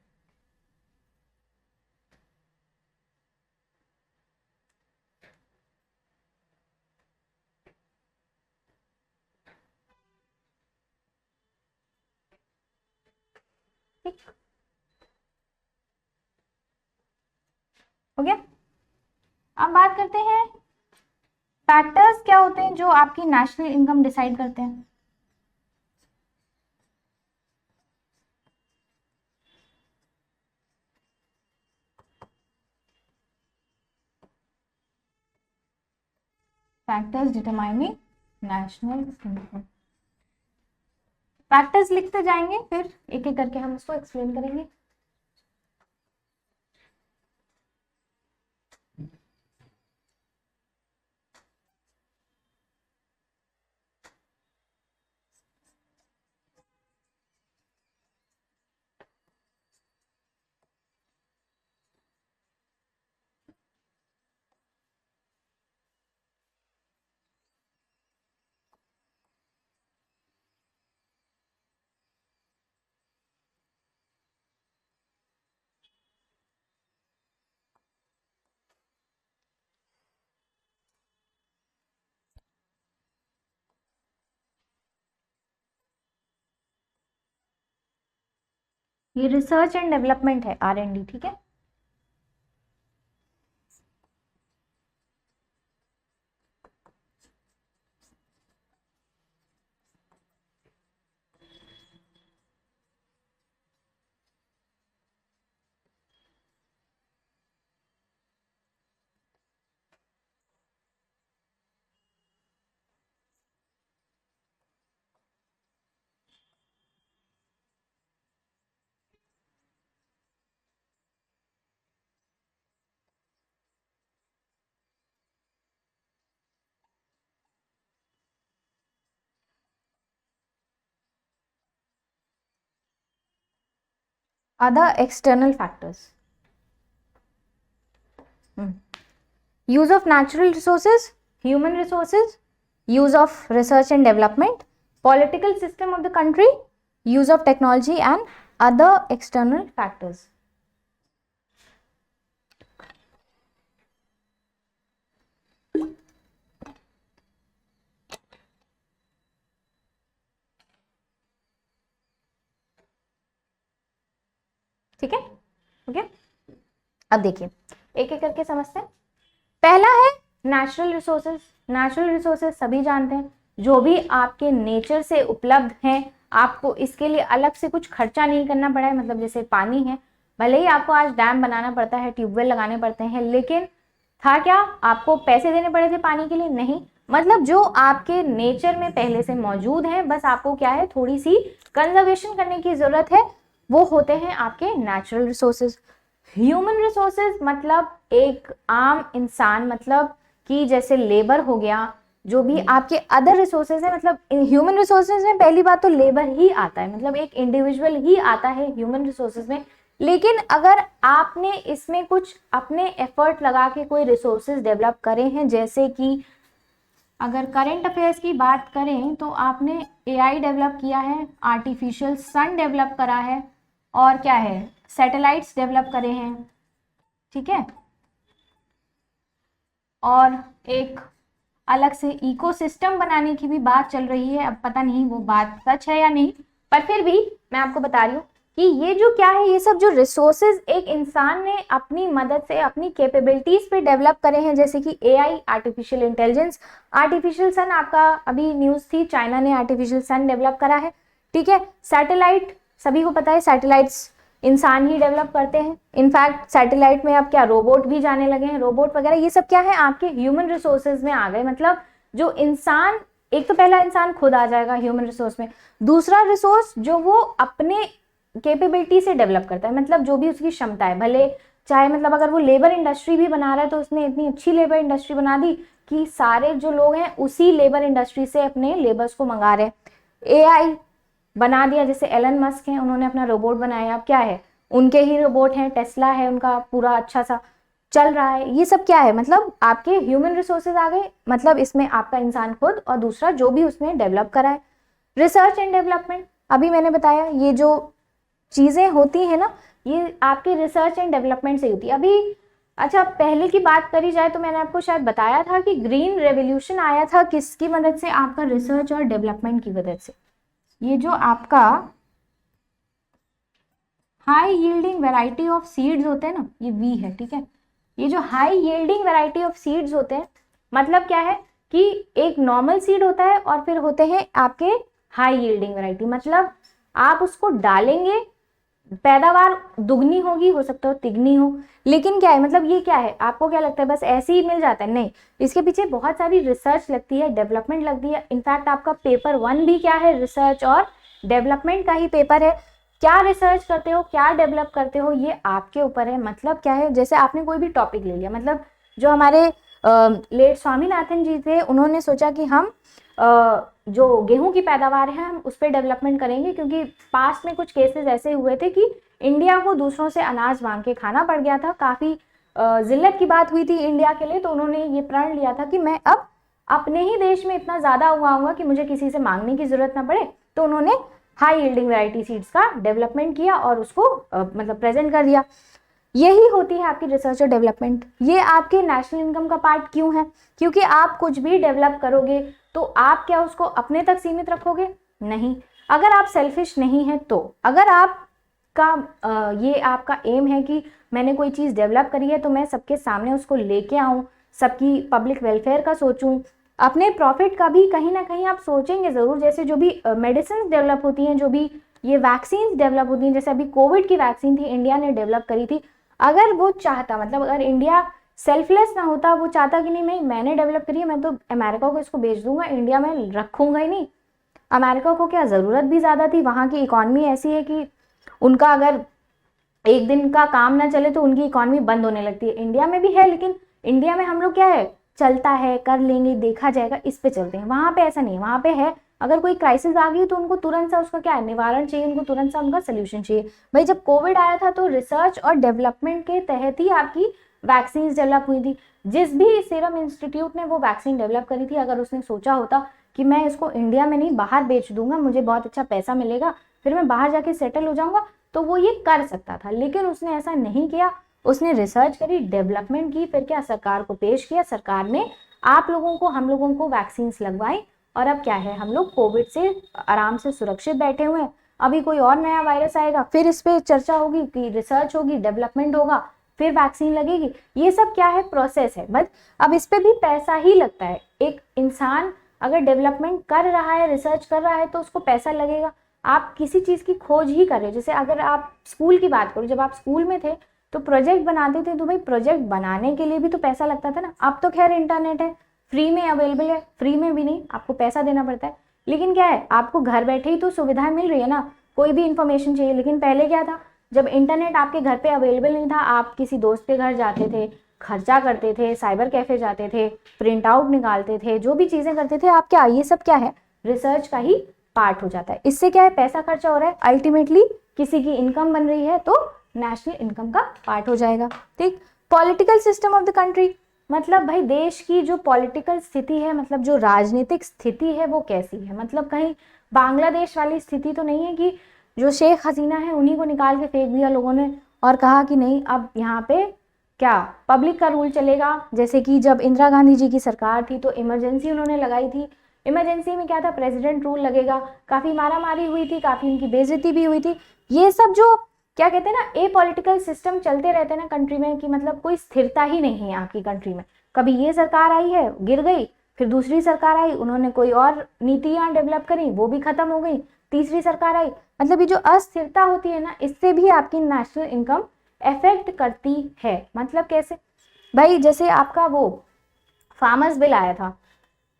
हो गया। अब बात करते हैं फैक्टर्स क्या होते हैं जो आपकी नेशनल इनकम डिसाइड करते हैं। Factors determining national income. Factors लिखते जाएंगे, फिर एक एक करके हम उसको एक्सप्लेन करेंगे। ये रिसर्च एंड डेवलपमेंट है, R&D, ठीक है। Other external factors. Use of natural resources, human resources, use of research and development, political system of the country, use of technology and other external factors. ठीक है, ओके। अब देखिए एक एक करके समझते हैं। पहला है नेचुरल रिसोर्सेज। नेचुरल रिसोर्सेज सभी जानते हैं, जो भी आपके नेचर से उपलब्ध हैं, आपको इसके लिए अलग से कुछ खर्चा नहीं करना पड़ा है। मतलब जैसे पानी है, भले ही आपको आज डैम बनाना पड़ता है, ट्यूबवेल लगाने पड़ते हैं, लेकिन था क्या, आपको पैसे देने पड़े थे पानी के लिए? नहीं। मतलब जो आपके नेचर में पहले से मौजूद है, बस आपको क्या है, थोड़ी सी कंजर्वेशन करने की जरूरत है, वो होते हैं आपके नेचुरल रिसोर्सेज। ह्यूमन रिसोर्सेज मतलब एक आम इंसान, मतलब कि जैसे लेबर हो गया, जो भी आपके अदर रिसोर्सेज है। मतलब ह्यूमन रिसोर्सेज में पहली बात तो लेबर ही आता है, मतलब एक इंडिविजुअल ही आता है ह्यूमन रिसोर्सेज में। लेकिन अगर आपने इसमें कुछ अपने एफर्ट लगा के कोई रिसोर्सेज डेवलप करे हैं, जैसे कि अगर करंट अफेयर्स की बात करें तो आपने AI डेवलप किया है, आर्टिफिशियल सन डेवलप करा है, और क्या है, सैटेलाइट्स डेवलप करे हैं, ठीक है। और एक अलग से इकोसिस्टम बनाने की भी बात चल रही है। अब पता नहीं वो बात सच है या नहीं, पर फिर भी मैं आपको बता रही हूँ कि ये जो क्या है, ये सब जो रिसोर्सेज एक इंसान ने अपनी मदद से अपनी कैपेबिलिटीज पे डेवलप करे हैं, जैसे कि AI, artificial intelligence, artificial son, आपका अभी न्यूज़ थी, चाइना ने आर्टिफिशियल सन डेवलप करा है, ठीक है। सैटेलाइट, सभी को पता है सैटेलाइट्स इंसान ही डेवलप करते हैं। इनफैक्ट सैटेलाइट में अब क्या रोबोट भी जाने लगे हैं, रोबोट वगैरह, ये सब क्या है, आपके ह्यूमन रिसोर्सेज में आ गए। मतलब जो इंसान, एक तो पहला इंसान खुद आ जाएगा ह्यूमन रिसोर्स में, दूसरा रिसोर्स जो वो अपने कैपेबिलिटी से डेवलप करता है, मतलब जो भी उसकी क्षमता है, भले चाहे मतलब अगर वो लेबर इंडस्ट्री भी बना रहा है तो उसने इतनी अच्छी लेबर इंडस्ट्री बना दी कि सारे जो लोग हैं उसी लेबर इंडस्ट्री से अपने लेबर्स को मंगा रहे हैं। AI बना दिया, जैसे एलन मस्क हैं, उन्होंने अपना रोबोट बनाया, अब क्या है, उनके ही रोबोट हैं, टेस्ला है उनका, पूरा अच्छा सा चल रहा है। ये सब क्या है, मतलब आपके ह्यूमन रिसोर्सेज आ गए, मतलब इसमें आपका इंसान खुद और दूसरा जो भी उसने डेवलप करा है। रिसर्च एंड डेवलपमेंट, अभी मैंने बताया ये जो चीजें होती है ना, ये आपके रिसर्च एंड डेवलपमेंट से होती है। अभी अच्छा, पहले की बात करी जाए तो मैंने आपको शायद बताया था कि ग्रीन रेवोल्यूशन आया था किसकी मदद से, आपका रिसर्च और डेवलपमेंट की मदद से। ये जो आपका high yielding variety of seeds होते हैं ना, ये वी है, ठीक है। ये जो high yielding variety of seeds होते हैं, मतलब क्या है कि एक नॉर्मल सीड होता है और फिर होते हैं आपके हाई यील्डिंग वैरायटी, मतलब आप उसको डालेंगे, पैदावार दुगनी होगी, हो सकता हो तिगनी हो, लेकिन क्या है, मतलब ये क्या है, आपको क्या लगता है बस ऐसे ही मिल जाता है? नहीं, इसके पीछे बहुत सारी रिसर्च लगती है, डेवलपमेंट लगती है। इनफैक्ट आपका पेपर 1 भी क्या है, रिसर्च और डेवलपमेंट का ही पेपर है। क्या रिसर्च करते हो, क्या डेवलप करते हो, ये आपके ऊपर है। मतलब क्या है, जैसे आपने कोई भी टॉपिक ले लिया, मतलब जो हमारे लेट स्वामीनाथन जी थे, उन्होंने सोचा कि हम जो गेहूं की पैदावार है हम उस पर डेवलपमेंट करेंगे, क्योंकि पास्ट में कुछ केसेस ऐसे हुए थे कि इंडिया को दूसरों से अनाज मांग के खाना पड़ गया था, काफ़ी जिल्लत की बात हुई थी इंडिया के लिए। तो उन्होंने ये प्रण लिया था कि मैं अब अपने ही देश में इतना ज़्यादा उगाऊंगा कि मुझे किसी से मांगने की ज़रूरत ना पड़े। तो उन्होंने हाई यील्डिंग वैरायटी सीड्स का डेवलपमेंट किया और उसको मतलब प्रेजेंट कर दिया। यही होती है आपकी रिसर्च और डेवलपमेंट। ये आपके नेशनल इनकम का पार्ट क्यों है? क्योंकि आप कुछ भी डेवलप करोगे तो आप क्या उसको अपने तक सीमित रखोगे? नहीं। अगर आप सेल्फिश नहीं है तो, अगर आपका ये आपका एम है कि मैंने कोई चीज़ डेवलप करी है तो मैं सबके सामने उसको लेके आऊँ, सबकी पब्लिक वेलफेयर का सोचूं, अपने प्रॉफिट का भी कहीं ना कहीं आप सोचेंगे ज़रूर। जैसे जो भी मेडिसिन डेवलप होती हैं, जो भी ये वैक्सीन डेवलप होती हैं, जैसे अभी कोविड की वैक्सीन थी, इंडिया ने डेवलप करी थी। अगर वो चाहता, मतलब अगर इंडिया सेल्फलेस ना होता, वो चाहता कि नहीं मैंने डेवलप करी है, मैं तो अमेरिका को इसको बेच दूंगा, इंडिया में रखूंगा ही नहीं। अमेरिका को क्या ज़रूरत भी ज़्यादा थी, वहाँ की इकॉनमी ऐसी है कि उनका अगर एक दिन का काम ना चले तो उनकी इकॉनमी बंद होने लगती है। इंडिया में भी है, लेकिन इंडिया में हम लोग क्या है, चलता है, कर लेंगे, देखा जाएगा, इस पे चलते हैं। वहाँ पे ऐसा नहीं है, वहाँ पे है अगर कोई क्राइसिस आ गई तो उनको तुरंत सा उसका क्या है, निवारण चाहिए, उनको तुरंत सा उनका सोल्यूशन चाहिए। भाई जब कोविड आया था तो रिसर्च और डेवलपमेंट के तहत ही आपकी वैक्सीन डेवलप हुई थी। जिस भी सीरम इंस्टीट्यूट ने वो वैक्सीन डेवलप करी थी, अगर उसने सोचा होता कि मैं इसको इंडिया में नहीं बाहर बेच दूंगा, मुझे बहुत अच्छा पैसा मिलेगा, फिर मैं बाहर जाके सेटल हो जाऊंगा, तो वो ये कर सकता था। लेकिन उसने ऐसा नहीं किया, उसने रिसर्च करी, डेवलपमेंट की, फिर क्या सरकार को पेश किया, सरकार ने आप लोगों को, हम लोगों को वैक्सीन लगवाई, और अब क्या है, हम लोग कोविड से आराम से सुरक्षित बैठे हुए हैं। अभी कोई और नया वायरस आएगा, फिर इस पर चर्चा होगी, कि रिसर्च होगी, डेवलपमेंट होगा, फिर वैक्सीन लगेगी। ये सब क्या है, प्रोसेस है। बट अब इस पे भी पैसा ही लगता है। एक इंसान अगर डेवलपमेंट कर रहा है, रिसर्च कर रहा है, तो उसको पैसा लगेगा। आप किसी चीज़ की खोज ही कर रहे हो। जैसे अगर आप स्कूल की बात करो, जब आप स्कूल में थे तो प्रोजेक्ट बनाते थे, तो भाई प्रोजेक्ट बनाने के लिए भी तो पैसा लगता था ना। अब तो खैर इंटरनेट है, फ्री में अवेलेबल है, फ्री में भी नहीं, आपको पैसा देना पड़ता है। लेकिन क्या है, आपको घर बैठे ही तो सुविधाएं मिल रही है ना, कोई भी इंफॉर्मेशन चाहिए। लेकिन पहले क्या था, जब इंटरनेट आपके घर पे अवेलेबल नहीं था, आप किसी दोस्त के घर जाते थे, खर्चा करते थे, साइबर कैफे जाते थे, प्रिंट आउट निकालते थे, जो भी चीज़ें करते थे आप, क्या ये सब क्या है, रिसर्च का ही पार्ट हो जाता है। इससे क्या है, पैसा खर्चा हो रहा है, अल्टीमेटली किसी की इनकम बन रही है, तो नेशनल इनकम का पार्ट हो जाएगा। ठीक। Political system of the country, मतलब भाई देश की जो पॉलिटिकल स्थिति है, मतलब जो राजनीतिक स्थिति है वो कैसी है। मतलब कहीं बांग्लादेश वाली स्थिति तो नहीं है कि जो शेख हसीना है उन्हीं को निकाल के फेंक दिया लोगों ने और कहा कि नहीं अब यहाँ पे क्या पब्लिक का रूल चलेगा। जैसे कि जब इंदिरा गांधी जी की सरकार थी तो इमरजेंसी उन्होंने लगाई थी। इमरजेंसी में क्या था, प्रेसिडेंट रूल लगेगा। काफ़ी मारामारी हुई थी, काफ़ी उनकी बेइज्जती भी हुई थी। ये सब जो क्या कहते हैं ना, ए पॉलिटिकल सिस्टम चलते रहते हैं ना कंट्री में, कि मतलब कोई स्थिरता ही नहीं है आपकी कंट्री में। कभी ये सरकार आई है, गिर गई, फिर दूसरी सरकार आई, उन्होंने कोई और नीतियाँ डेवलप करी, वो भी खत्म हो गई, तीसरी सरकार आई। मतलब ये जो अस्थिरता होती है ना, इससे भी आपकी नेशनल इनकम इफेक्ट करती है। मतलब कैसे भाई, जैसे आपका वो फार्मर्स बिल आया था,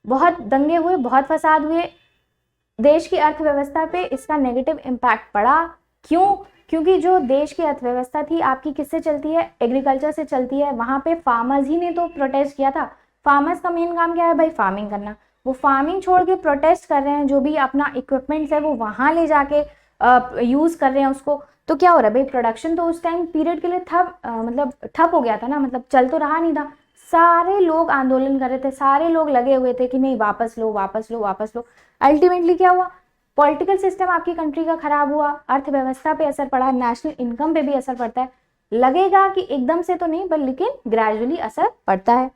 बहुत दंगे हुए, बहुत फसाद हुए, देश की अर्थव्यवस्था पे इसका नेगेटिव इम्पैक्ट पड़ा। क्यों? क्योंकि जो देश की अर्थव्यवस्था थी आपकी किससे चलती है, एग्रीकल्चर से चलती है। वहाँ पे फार्मर्स ही ने तो प्रोटेस्ट किया था। फार्मर्स का मेन काम क्या है भाई, फार्मिंग करना। वो फार्मिंग छोड़ के प्रोटेस्ट कर रहे हैं, जो भी अपना इक्विपमेंट्स है वो वहाँ ले जाके यूज़ कर रहे हैं उसको। तो क्या हो रहा है भाई, प्रोडक्शन तो उस टाइम पीरियड के लिए मतलब ठप हो गया था ना, मतलब चल तो रहा नहीं था। सारे लोग आंदोलन कर रहे थे, सारे लोग लगे हुए थे कि नहीं वापस लो, वापस लो, वापस लो। अल्टीमेटली क्या हुआ, पॉलिटिकल सिस्टम आपकी कंट्री का खराब हुआ, अर्थव्यवस्था पे असर पड़ा, नेशनल इनकम पे भी असर पड़ता है। लगेगा कि एकदम से तो नहीं, पर लेकिन ग्रेजुअली असर पड़ता है।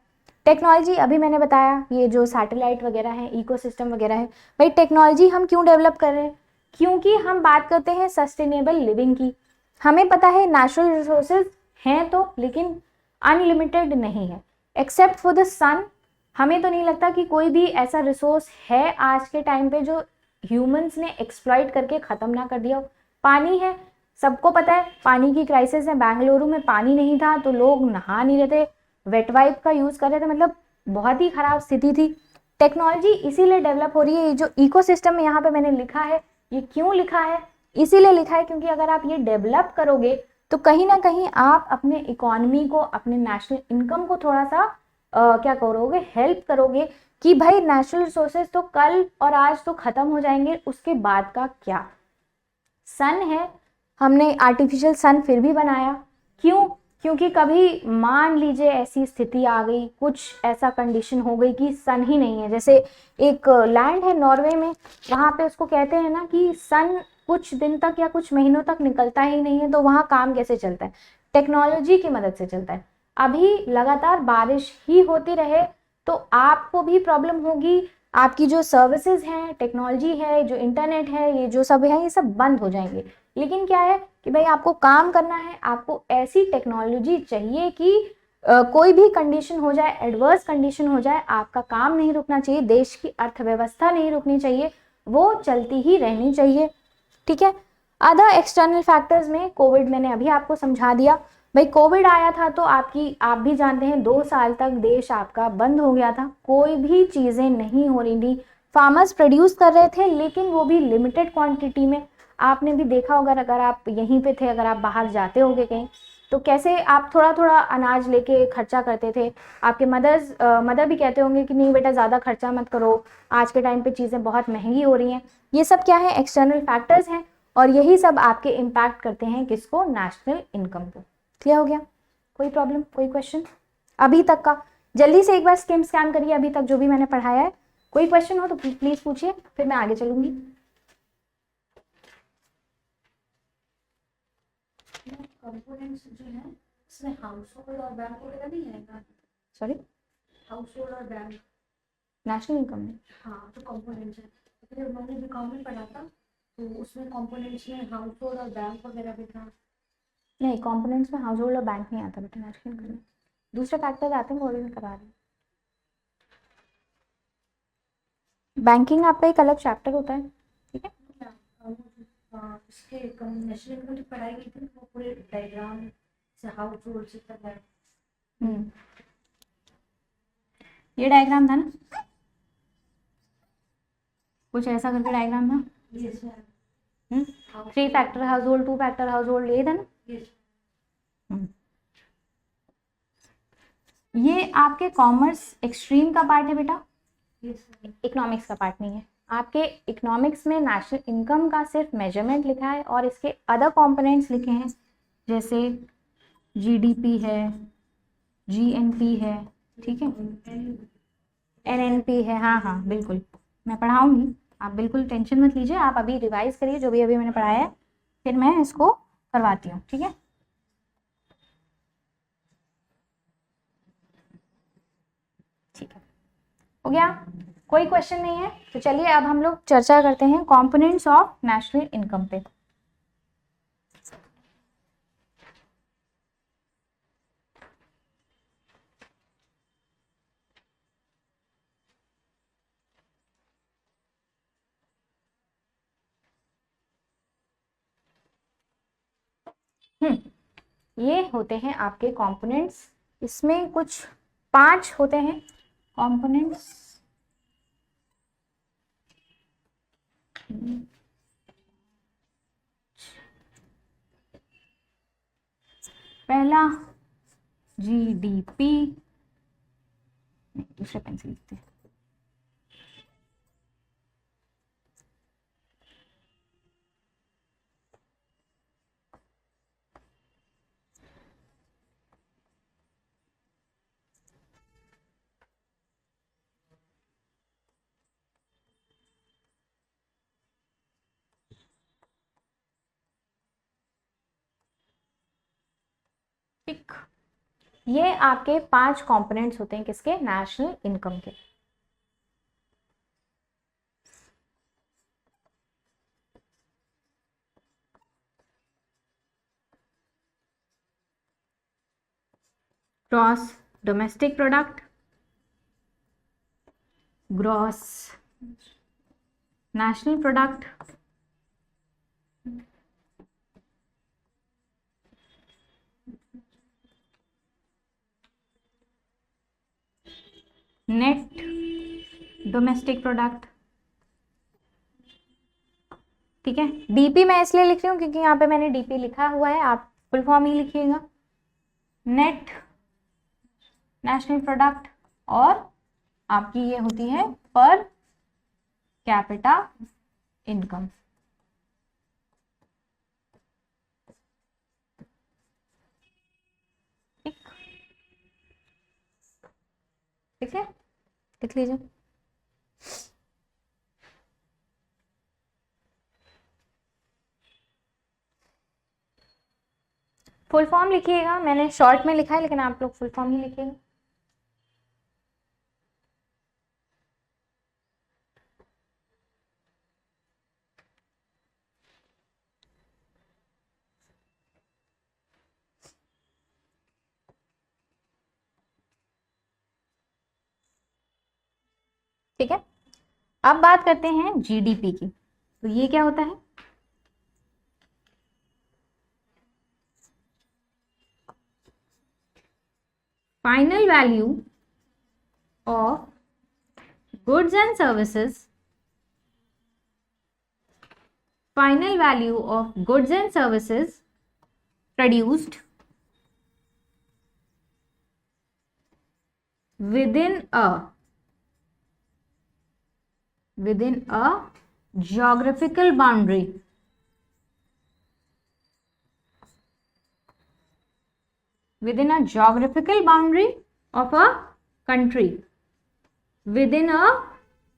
टेक्नोलॉजी, अभी मैंने बताया ये जो सैटेलाइट वगैरह है, इकोसिस्टम वगैरह है। भाई टेक्नोलॉजी हम क्यों डेवलप कर रहे हैं, क्योंकि हम बात करते हैं सस्टेनेबल लिविंग की। हमें पता है नेचुरल रिसोर्सेज हैं तो, लेकिन अनलिमिटेड नहीं है, एक्सेप्ट फॉर द सन। हमें तो नहीं लगता कि कोई भी ऐसा रिसोर्स है आज के टाइम पे जो ह्यूमंस ने एक्सप्लॉइट करके ख़त्म ना कर दिया हो। पानी है, सबको पता है पानी की क्राइसिस है। बेंगलुरु में पानी नहीं था तो लोग नहा नहीं रहे थे, वेट वाइप का यूज़ कर रहे थे, मतलब बहुत ही ख़राब स्थिति थी। टेक्नोलॉजी इसीलिए डेवलप हो रही है। ये जो इकोसिस्टम यहाँ पे मैंने लिखा है, ये क्यों लिखा है, इसीलिए लिखा है क्योंकि अगर आप ये डेवलप करोगे तो कहीं ना कहीं आप अपने इकोनॉमी को, अपने नेशनल इनकम को थोड़ा सा क्या करोगे, हेल्प करोगे कि भाई नेचुरल रिसोर्सेज तो कल और आज तो खत्म हो जाएंगे, उसके बाद का क्या। सन है, हमने आर्टिफिशियल सन फिर भी बनाया, क्यों? क्योंकि कभी मान लीजिए ऐसी स्थिति आ गई, कुछ ऐसा कंडीशन हो गई कि सन ही नहीं है। जैसे एक लैंड है नॉर्वे में, वहाँ पे उसको कहते हैं ना कि सन कुछ दिन तक या कुछ महीनों तक निकलता ही नहीं है, तो वहाँ काम कैसे चलता है? टेक्नोलॉजी की मदद से चलता है। अभी लगातार बारिश ही होती रहे तो आपको भी प्रॉब्लम होगी, आपकी जो सर्विसेज हैं, टेक्नोलॉजी है, जो इंटरनेट है, ये जो सब है, ये सब बंद हो जाएंगे। लेकिन क्या है कि भाई आपको काम करना है, आपको ऐसी टेक्नोलॉजी चाहिए कि कोई भी कंडीशन हो जाए, एडवर्स कंडीशन हो जाए, आपका काम नहीं रुकना चाहिए, देश की अर्थव्यवस्था नहीं रुकनी चाहिए, वो चलती ही रहनी चाहिए। ठीक है। अदर एक्सटर्नल फैक्टर्स में कोविड मैंने अभी आपको समझा दिया। भाई कोविड आया था तो आप भी जानते हैं 2 साल तक देश आपका बंद हो गया था, कोई भी चीज़ें नहीं हो रही थी। फार्मर्स प्रोड्यूस कर रहे थे लेकिन वो भी लिमिटेड क्वांटिटी में। आपने भी देखा होगा, अगर आप यहीं पे थे, अगर आप बाहर जाते होगे कहीं, तो कैसे आप थोड़ा थोड़ा अनाज लेके खर्चा करते थे। आपके मदर भी कहते होंगे कि नहीं बेटा ज़्यादा खर्चा मत करो, आज के टाइम पे चीज़ें बहुत महंगी हो रही हैं। ये सब क्या है, एक्सटर्नल फैक्टर्स हैं, और यही सब आपके इम्पैक्ट करते हैं किसको, नेशनल इनकम को। क्लियर हो गया? कोई प्रॉब्लम, कोई क्वेश्चन अभी तक का? जल्दी से एक बार स्कैन करिए अभी तक जो भी मैंने पढ़ाया है। कोई क्वेश्चन हो तो प्लीज पूछिए, फिर मैं आगे चलूंगी। कंपोनेंट्स जो है इसमें हाउस होल्ड और बैंक वगैरह नहीं आएगा? सॉरी, हाउस होल्ड और बैंक नेशनल इनकम में? हाँ, तो कंपोनेंट्स है। तो मैंने बीकॉम में पढ़ा था तो उसमें कंपोनेंट्स में हाउस होल्ड और बैंक वगैरह भी था। नहीं, कंपोनेंट्स में हाउस होल्ड और बैंक नहीं आता बेटा नेशनल इनकम में। दूसरे फैक्टर्स आते हैं, वो भी मैं करा रही हूँ। बैंकिंग आपका एक अलग चैप्टर होता है, ठीक है। इसके नेशनल इनकम की पढ़ाई की थी, वो पूरे डायग्राम से हाउस होल्ड से तक है। ये डायग्राम था ना, कुछ ऐसा करके डायग्राम था। Yes 3 factor house hold, 2 factor house hold, यही था ना। यस ये आपके कॉमर्स एक्सट्रीम का पार्ट है बेटा, यस इकोनॉमिक्स का पार्ट नहीं है। आपके इकोनॉमिक्स में नेशनल इनकम का सिर्फ मेजरमेंट लिखा है और इसके अदर कंपोनेंट्स लिखे हैं, जैसे जीडीपी है, जीएनपी है, ठीक है, एनएनपी है। हाँ हाँ बिल्कुल, मैं पढ़ाऊंगी, आप बिल्कुल टेंशन मत लीजिए। आप अभी रिवाइज करिए जो भी अभी मैंने पढ़ाया है, फिर मैं इसको करवाती हूँ, ठीक है। ठीक है, हो गया? कोई क्वेश्चन नहीं है तो चलिए अब हम लोग चर्चा करते हैं कंपोनेंट्स ऑफ नेशनल इनकम पे। ये होते हैं आपके कंपोनेंट्स, इसमें कुछ 5 होते हैं कंपोनेंट्स। पहला जीडीपी, दूसरे पेन से लिखते हैं। ठीक, ये आपके 5 कंपोनेंट्स होते हैं किसके, नेशनल इनकम के। Gross domestic product, gross national product, net domestic product. ठीक है, डीपी मैं इसलिए लिख रही हूँ क्योंकि यहाँ पे मैंने डीपी लिखा हुआ है, आप फुल फॉर्म ही लिखिएगा, नेट नेशनल प्रोडक्ट, और आपकी ये होती है पर कैपिटा इनकम। ठीक है, लिख लीजिए। फुल फॉर्म लिखिएगा, मैंने शॉर्ट में लिखा है लेकिन आप लोग फुल फॉर्म ही लिखिएगा। ठीक है, अब बात करते हैं जीडीपी की। तो ये क्या होता है? Final value of goods and services, final value of goods and services produced within a geographical boundary, within a geographical boundary of a country within a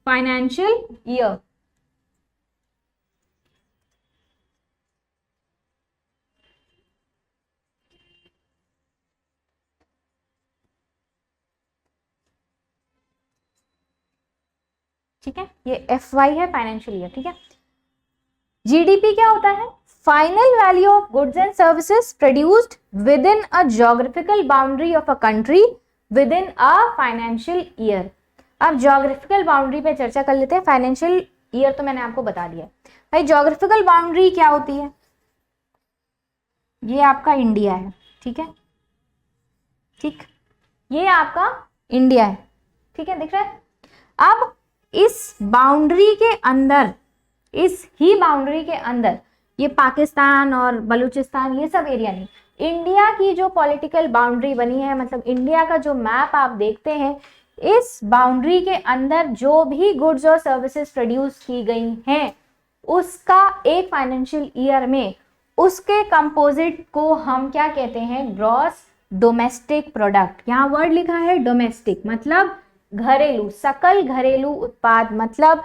financial year। ठीक है, ये FY है, फाइनेंशियल ईयर। ठीक है, जीडीपी क्या होता है? Final value of goods and services produced with in a geographical boundary of a country with in a financial year. अब ज्योग्राफिकल बाउंड्री पे चर्चा कर लेते हैं। फाइनेंशियल ईयर तो मैंने आपको बता दिया है भाई। ज्योग्राफिकल बाउंड्री क्या होती है? ये आपका इंडिया है, ठीक है, ठीक, ये आपका इंडिया है, ठीक है, दिख रहा है। अब इस बाउंड्री के अंदर, इस ही बाउंड्री के अंदर, ये पाकिस्तान और बलूचिस्तान ये सब एरिया नहीं, इंडिया की जो पॉलिटिकल बाउंड्री बनी है, मतलब इंडिया का जो मैप आप देखते हैं, इस बाउंड्री के अंदर जो भी गुड्स और सर्विसेज प्रोड्यूस की गई हैं, उसका एक फाइनेंशियल ईयर में उसके कंपोजिट को हम क्या कहते हैं? Gross domestic product. यहाँ वर्ड लिखा है डोमेस्टिक, मतलब घरेलू, सकल घरेलू उत्पाद। मतलब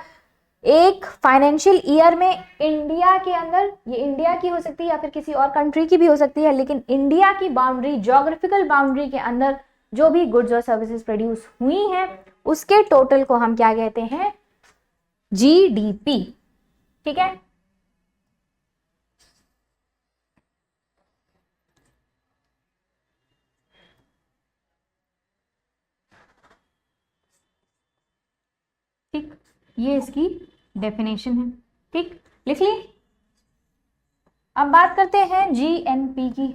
एक फाइनेंशियल ईयर में इंडिया के अंदर, ये इंडिया की हो सकती है या फिर किसी और कंट्री की भी हो सकती है, लेकिन इंडिया की बाउंड्री, ज्योग्राफिकल बाउंड्री के अंदर जो भी गुड्स और सर्विसेज प्रोड्यूस हुई हैं, उसके टोटल को हम क्या कहते हैं? जीडीपी। ठीक है, ठीक, ये इसकी डेफिनेशन है। ठीक, लिख ली। अब बात करते हैं जीएनपी की।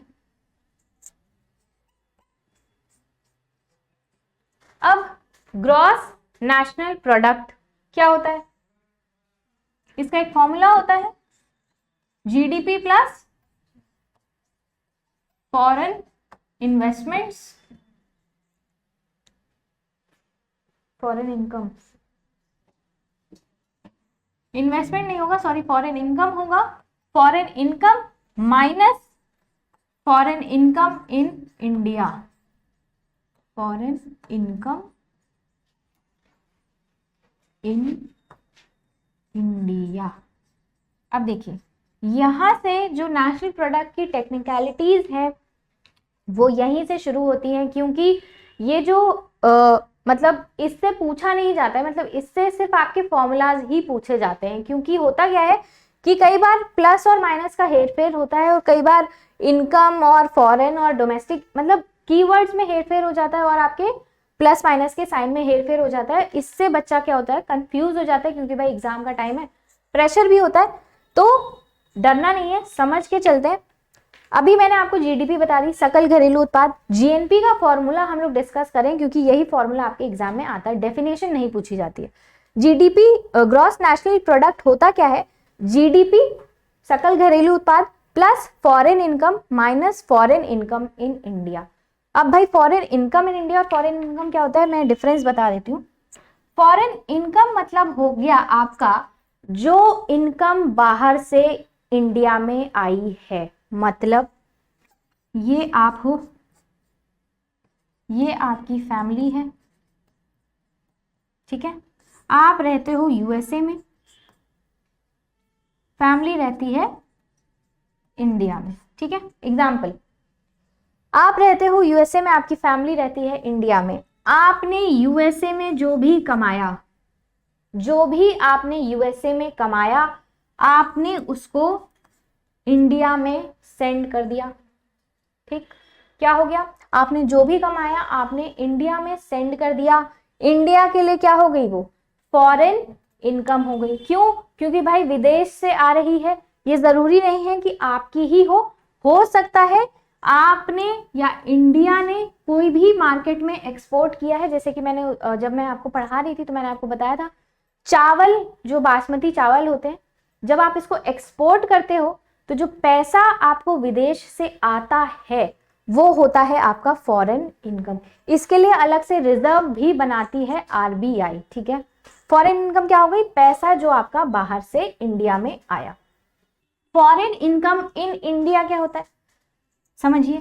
अब ग्रॉस नेशनल प्रोडक्ट क्या होता है? इसका एक फॉर्मूला होता है, GDP plus foreign investments, foreign income, investment नहीं होगा, सॉरी, फॉरेन इनकम होगा। Foreign income minus foreign income in India, foreign income in India. अब देखिए, यहां से जो नेशनल प्रोडक्ट की टेक्निकलिटीज है वो यहीं से शुरू होती हैं, क्योंकि ये जो मतलब इससे पूछा नहीं जाता है, मतलब इससे सिर्फ आपके फॉर्मूलाज ही पूछे जाते हैं। क्योंकि होता क्या है कि कई बार प्लस और माइनस का हेरफेर होता है, और कई बार इनकम और फॉरेन और डोमेस्टिक, मतलब कीवर्ड्स में हेरफेर हो जाता है और आपके प्लस माइनस के साइन में हेरफेर हो जाता है, इससे बच्चा क्या होता है, कंफ्यूज हो जाता है, क्योंकि भाई एग्जाम का टाइम है, प्रेशर भी होता है। तो डरना नहीं है, समझ के चलते हैं। अभी मैंने आपको जीडीपी बता दी, सकल घरेलू उत्पाद। जीएनपी का फॉर्मूला हम लोग डिस्कस करें, क्योंकि यही फॉर्मूला आपके एग्जाम में आता है, डेफिनेशन नहीं पूछी जाती है। जीडीपी ग्रॉस नेशनल प्रोडक्ट होता क्या है, जीडीपी सकल घरेलू उत्पाद plus foreign income minus foreign income in India. अब भाई फॉरेन इनकम इन इंडिया और फॉरेन इनकम क्या होता है, मैं डिफरेंस बता देती हूँ। फॉरेन इनकम मतलब हो गया आपका जो इनकम बाहर से इंडिया में आई है, मतलब ये आप हो, ये आपकी फैमिली है, ठीक है, आप रहते हो यूएसए में, फैमिली रहती है इंडिया में, ठीक है। एग्जाम्पल, आप रहते हो यूएसए में, आपकी फैमिली रहती है इंडिया में। आपने यूएसए में जो भी कमाया, जो भी आपने यूएसए में कमाया, आपने उसको इंडिया में सेंड कर दिया, ठीक। क्या हो गया, आपने जो भी कमाया आपने इंडिया में सेंड कर दिया। इंडिया के लिए क्या हो गई, वो फॉरेन इनकम हो गई। क्यों, क्योंकि भाई विदेश से आ रही है, ये जरूरी नहीं है कि आपकी ही हो सकता है आपने या इंडिया ने कोई भी मार्केट में एक्सपोर्ट किया है। जैसे कि मैंने जब मैं आपको पढ़ा रही थी तो मैंने आपको बताया था, चावल जो बासमती चावल होते हैं, जब आप इसको एक्सपोर्ट करते हो तो जो पैसा आपको विदेश से आता है वो होता है आपका फॉरेन इनकम। इसके लिए अलग से रिजर्व भी बनाती है आरबीआई, ठीक है। फॉरेन इनकम क्या हो गई, पैसा जो आपका बाहर से इंडिया में आया। फॉरेन इनकम इन इंडिया क्या होता है, समझिए,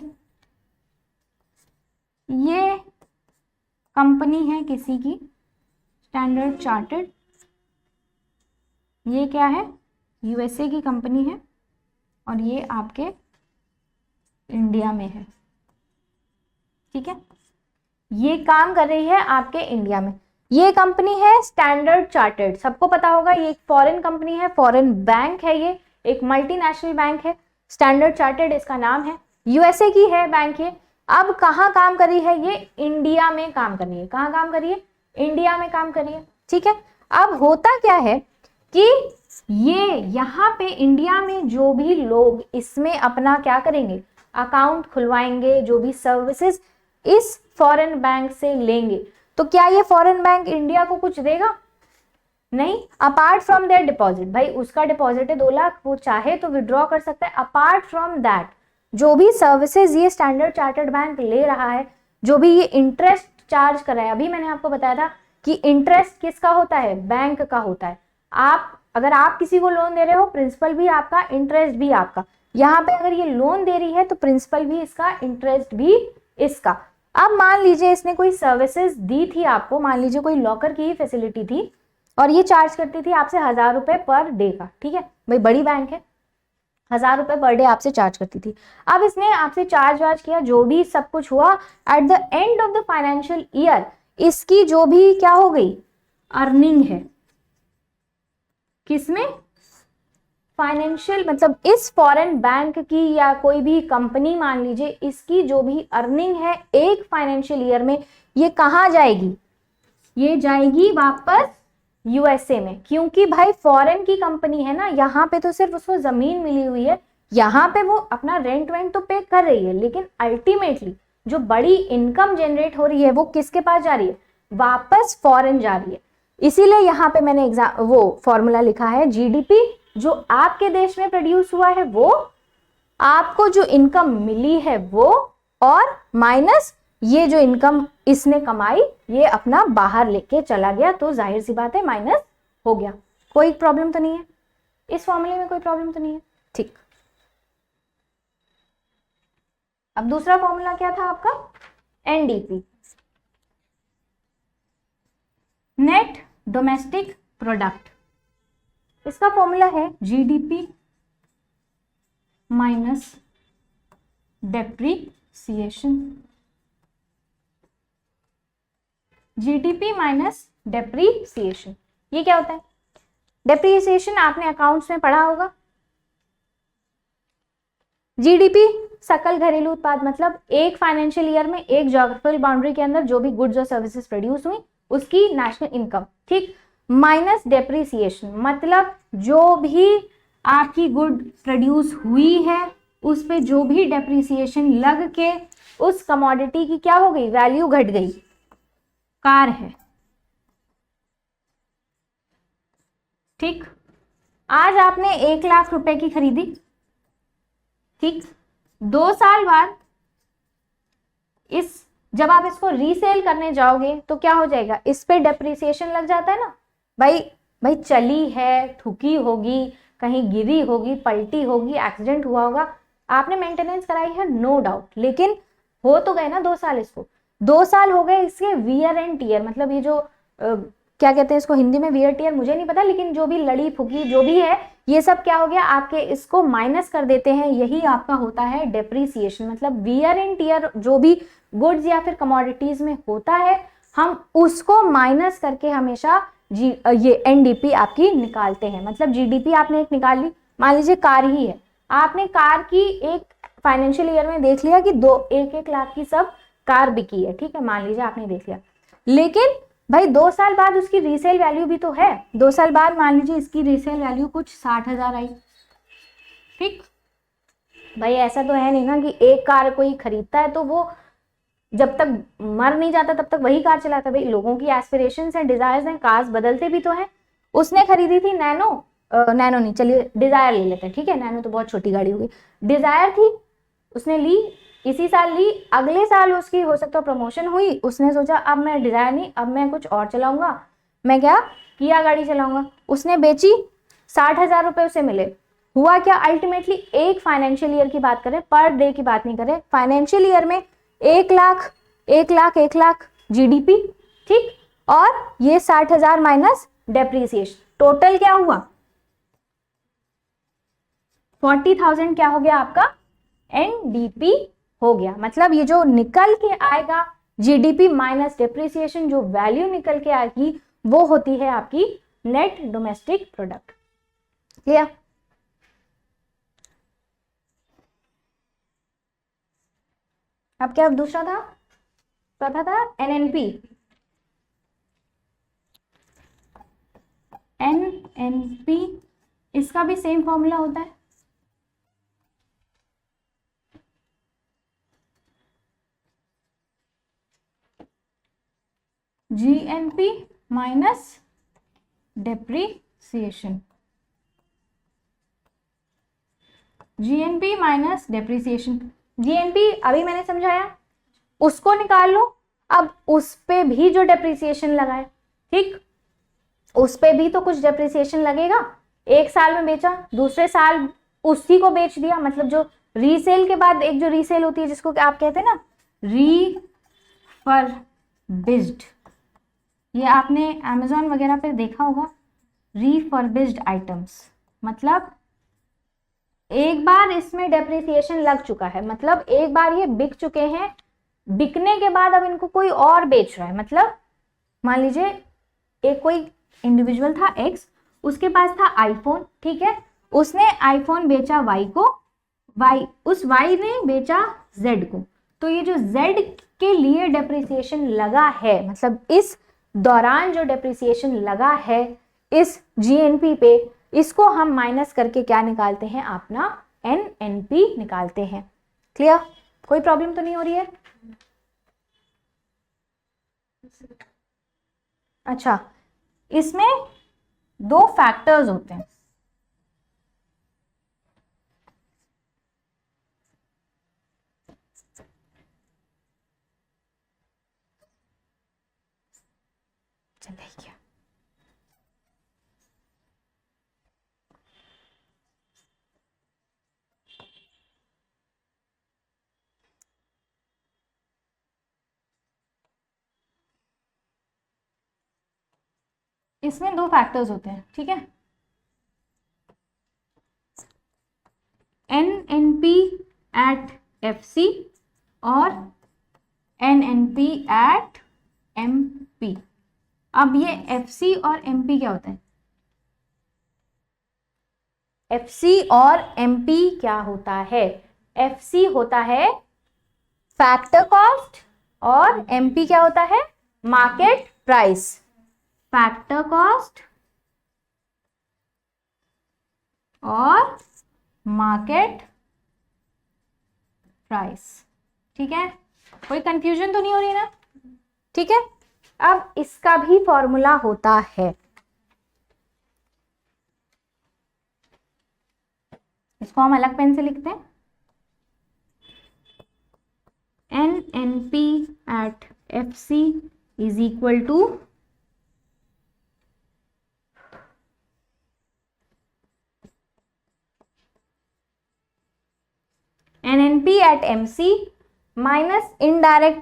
ये कंपनी है किसी की, स्टैंडर्ड चार्टर्ड, ये क्या है, यूएसए की कंपनी है, और ये आपके इंडिया में है, ठीक है। ये काम कर रही है आपके इंडिया में। ये कंपनी है स्टैंडर्ड चार्टर्ड, सबको पता होगा, ये एक फॉरेन कंपनी है, फॉरेन बैंक है, ये एक मल्टीनेशनल बैंक है, स्टैंडर्ड चार्टर्ड इसका नाम है, यूएसए की है बैंक ये। अब कहाँ काम कर रही है, ये इंडिया में काम कर रही है। कहाँ काम कर रही है, इंडिया में काम कर रही है, ठीक है। अब होता क्या है कि ये यहाँ पे इंडिया में जो भी लोग इसमें अपना क्या करेंगे, अकाउंट खुलवाएंगे, जो भी सर्विसेज इस फॉरेन बैंक से लेंगे, तो क्या ये फॉरेन बैंक इंडिया को कुछ देगा, नहीं। अपार्ट फ्रॉम देयर डिपॉजिट, भाई उसका डिपॉजिट है 2 लाख, वो चाहे तो विड्रॉ कर सकता है। अपार्ट फ्रॉम दैट जो भी सर्विसेज ये स्टैंडर्ड चार्टर्ड बैंक ले रहा है, जो भी ये इंटरेस्ट चार्ज कर रहा है, अभी मैंने आपको बताया था कि इंटरेस्ट किसका होता है, बैंक का होता है। अगर आप किसी को लोन दे रहे हो, प्रिंसिपल भी आपका, इंटरेस्ट भी आपका। यहाँ पे अगर ये लोन दे रही है तो प्रिंसिपल भी इसका, इंटरेस्ट भी इसका। अब मान लीजिए इसने कोई सर्विसेज दी थी आपको, मान लीजिए कोई लॉकर की फैसिलिटी थी और ये चार्ज करती थी आपसे 1000 रुपए पर डे का, ठीक है, भाई बड़ी बैंक है, 1000 रुपए पर डे आपसे चार्ज करती थी। अब इसने आपसे चार्ज किया, जो भी सब कुछ हुआ, at the end of the financial year इसकी जो भी क्या हो गई, अर्निंग है, किसमें, फाइनेंशियल, मतलब इस फॉरेन बैंक की या कोई भी कंपनी मान लीजिए, इसकी जो भी अर्निंग है एक फाइनेंशियल ईयर में, ये कहाँ जाएगी, ये जाएगी वापस यूएसए में। क्योंकि भाई फॉरेन की कंपनी है ना, यहाँ पे तो सिर्फ उसको जमीन मिली हुई है, यहाँ पे वो अपना रेंट वेंट तो पे कर रही है, लेकिन अल्टीमेटली जो बड़ी इनकम जनरेट हो रही है वो किसके पास जा रही है, वापस फॉरेन जा रही है। इसीलिए यहाँ पे मैंने वो फॉर्मूला लिखा है, जीडीपी जो आपके देश में प्रोड्यूस हुआ है वो, आपको जो इनकम मिली है वो, और माइनस ये जो इनकम इसने कमाई ये अपना बाहर लेके चला गया, तो जाहिर सी बात है माइनस हो गया। कोई प्रॉब्लम तो नहीं है इस फॉर्मूले में, कोई प्रॉब्लम तो नहीं है, ठीक। अब दूसरा फॉर्मूला क्या था आपका, एनडीपी, नेट डोमेस्टिक प्रोडक्ट। इसका फॉर्मूला है GDP minus depreciation, GDP minus depreciation. ये क्या होता है, डेप्रीसिएशन आपने अकाउंट्स में पढ़ा होगा। जीडीपी सकल घरेलू उत्पाद मतलब एक फाइनेंशियल ईयर में एक ज्योग्राफिकल बाउंड्री के अंदर जो भी गुड्स और सर्विसेज प्रोड्यूस हुई उसकी नेशनल इनकम, ठीक, माइनस डेप्रिसिएशन मतलब जो भी आपकी गुड प्रोड्यूस हुई है उस पे जो भी डेप्रिसिएशन लग के उस कमोडिटी की क्या हो गई, वैल्यू घट गई। कार है, ठीक, आज आपने 1 लाख रुपए की खरीदी, ठीक, 2 साल बाद जब आप इसको रीसेल करने जाओगे तो क्या हो जाएगा, इस पे डेप्रिसिएशन लग जाता है ना, भाई चली है, ठुकी होगी, कहीं गिरी होगी, पलटी होगी, एक्सीडेंट हुआ होगा, आपने मेंटेनेंस कराई है नो डाउट, लेकिन हो तो गए ना 2 साल, इसको 2 साल हो गए इसके वियर एंड टीयर, मतलब ये जो क्या कहते हैं इसको हिंदी में, वियर टीयर मुझे नहीं पता, लेकिन जो भी लड़ी फुकी जो भी है ये सब क्या हो गया आपके, इसको माइनस कर देते हैं, यही आपका होता है डेप्रिसिएशन। मतलब वियर एंड टीयर जो भी गुड्स या फिर कमोडिटीज में होता है हम उसको माइनस करके हमेशा ये एनडीपी आपकी निकालते हैं। मतलब जीडीपी आपने एक निकाल ली, मान लीजिए कार ही है, आपने कार की एक फाइनेंशियल ईयर में देख लिया कि 1-1 लाख की सब कार बिकी है, ठीक है, मान लीजिए आपने देख लिया, लेकिन भाई 2 साल बाद उसकी रीसेल वैल्यू भी तो है, 2 साल बाद मान लीजिए इसकी रीसेल वैल्यू कुछ 60,000 आई, ठीक, भाई ऐसा तो है नहीं ना कि एक कार कोई खरीदता है तो वो जब तक मर नहीं जाता तब तक वही कार चलाता है, भाई लोगों की एस्पिरेशंस हैं, डिजायर्स हैं, कार्स बदलते भी तो हैं। उसने खरीदी थी नैनो नहीं, चलिए डिजायर ले लेते हैं, ठीक है, नैनो तो बहुत छोटी गाड़ी होगी, डिजायर थी, उसने ली, इसी साल ली, अगले साल उसकी हो सकता है प्रमोशन हुई, उसने सोचा अब मैं डिजायर नहीं, अब मैं कुछ और चलाऊंगा, मैं क्या किया गाड़ी चलाऊंगा, उसने बेची, 60,000 रुपए उसे मिले, हुआ क्या अल्टीमेटली, एक फाइनेंशियल ईयर की बात करें, पर डे की बात नहीं करें, फाइनेंशियल ईयर में 1 लाख जीडीपी, ठीक, और ये 60,000 माइनस डेप्रिसिएशन, टोटल क्या हुआ 40,000 क्या हो गया आपका एनडीपी हो गया। मतलब ये जो निकल के आएगा जीडीपी माइनस डेप्रिसिएशन, जो वैल्यू निकल के आएगी वो होती है आपकी नेट डोमेस्टिक प्रोडक्ट। क्लियर? अब क्या दूसरा था, चौथा था एनएनपी। एनएनपी इसका भी सेम फॉर्मूला होता है, GNP minus depreciation, GNP minus depreciation. GNP अभी मैंने समझाया, उसको निकाल लो, अब उस पे भी जो डेप्रिसिएशन लगाए, ठीक, उस पे भी तो कुछ डेप्रिसिएशन लगेगा, एक साल में बेचा, दूसरे साल उसी को बेच दिया, मतलब जो रीसेल के बाद एक जो रीसेल होती है जिसको आप कहते हैं ना रीफर्बिश्ड, ये आपने अमेजोन वगैरह पे देखा होगा, रीफर्बिश्ड आइटम्स, मतलब एक बार इसमें डेप्रिसिएशन लग चुका है, मतलब एक बार ये बिक चुके हैं, बिकने के बाद अब इनको कोई और बेच रहा है। मतलब मान लीजिए एक कोई इंडिविजुअल था एक्स, उसके पास था आईफोन, ठीक है, उसने आईफोन बेचा वाई को, उस वाई ने बेचा जेड को, तो ये जो जेड के लिए डेप्रिसिएशन लगा है, मतलब इस दौरान जो डेप्रिसिएशन लगा है इस जीएनपी पे, इसको हम माइनस करके क्या निकालते हैं, अपना एनएनपी निकालते हैं। क्लियर? कोई प्रॉब्लम तो नहीं हो रही है? अच्छा, इसमें 2 फैक्टर्स होते हैं, चलिए क्या इसमें 2 फैक्टर्स होते हैं, ठीक है, एनएनपी एट एफसी और एनएनपी एट एमपी। अब ये एफसी और एमपी क्या होता है, एफसी और एमपी क्या होता है, FC होता है फैक्टर कॉस्ट और MP क्या होता है, मार्केट प्राइस। फैक्टर कॉस्ट और मार्केट प्राइस। ठीक है, कोई कंफ्यूजन तो नहीं हो रही ना? ठीक है, अब इसका भी फॉर्मूला होता है, इसको हम अलग पेन से लिखते हैं, NNP at FC is equal to NNP at MC minus indirect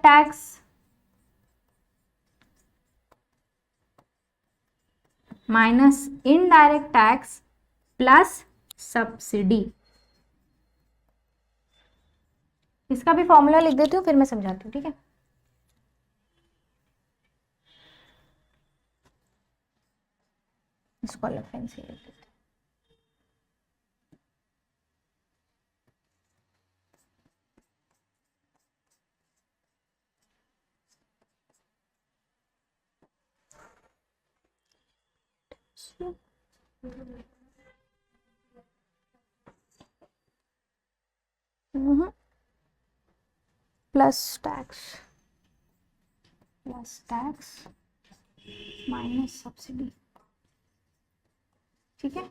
tax plus subsidy. इसका भी फॉर्मूला लिख देती हूँ, फिर मैं समझाती हूँ। ठीक है, इसको अलग पेन से लिख देते हैं। Plus tax minus subsidy. ठीक है,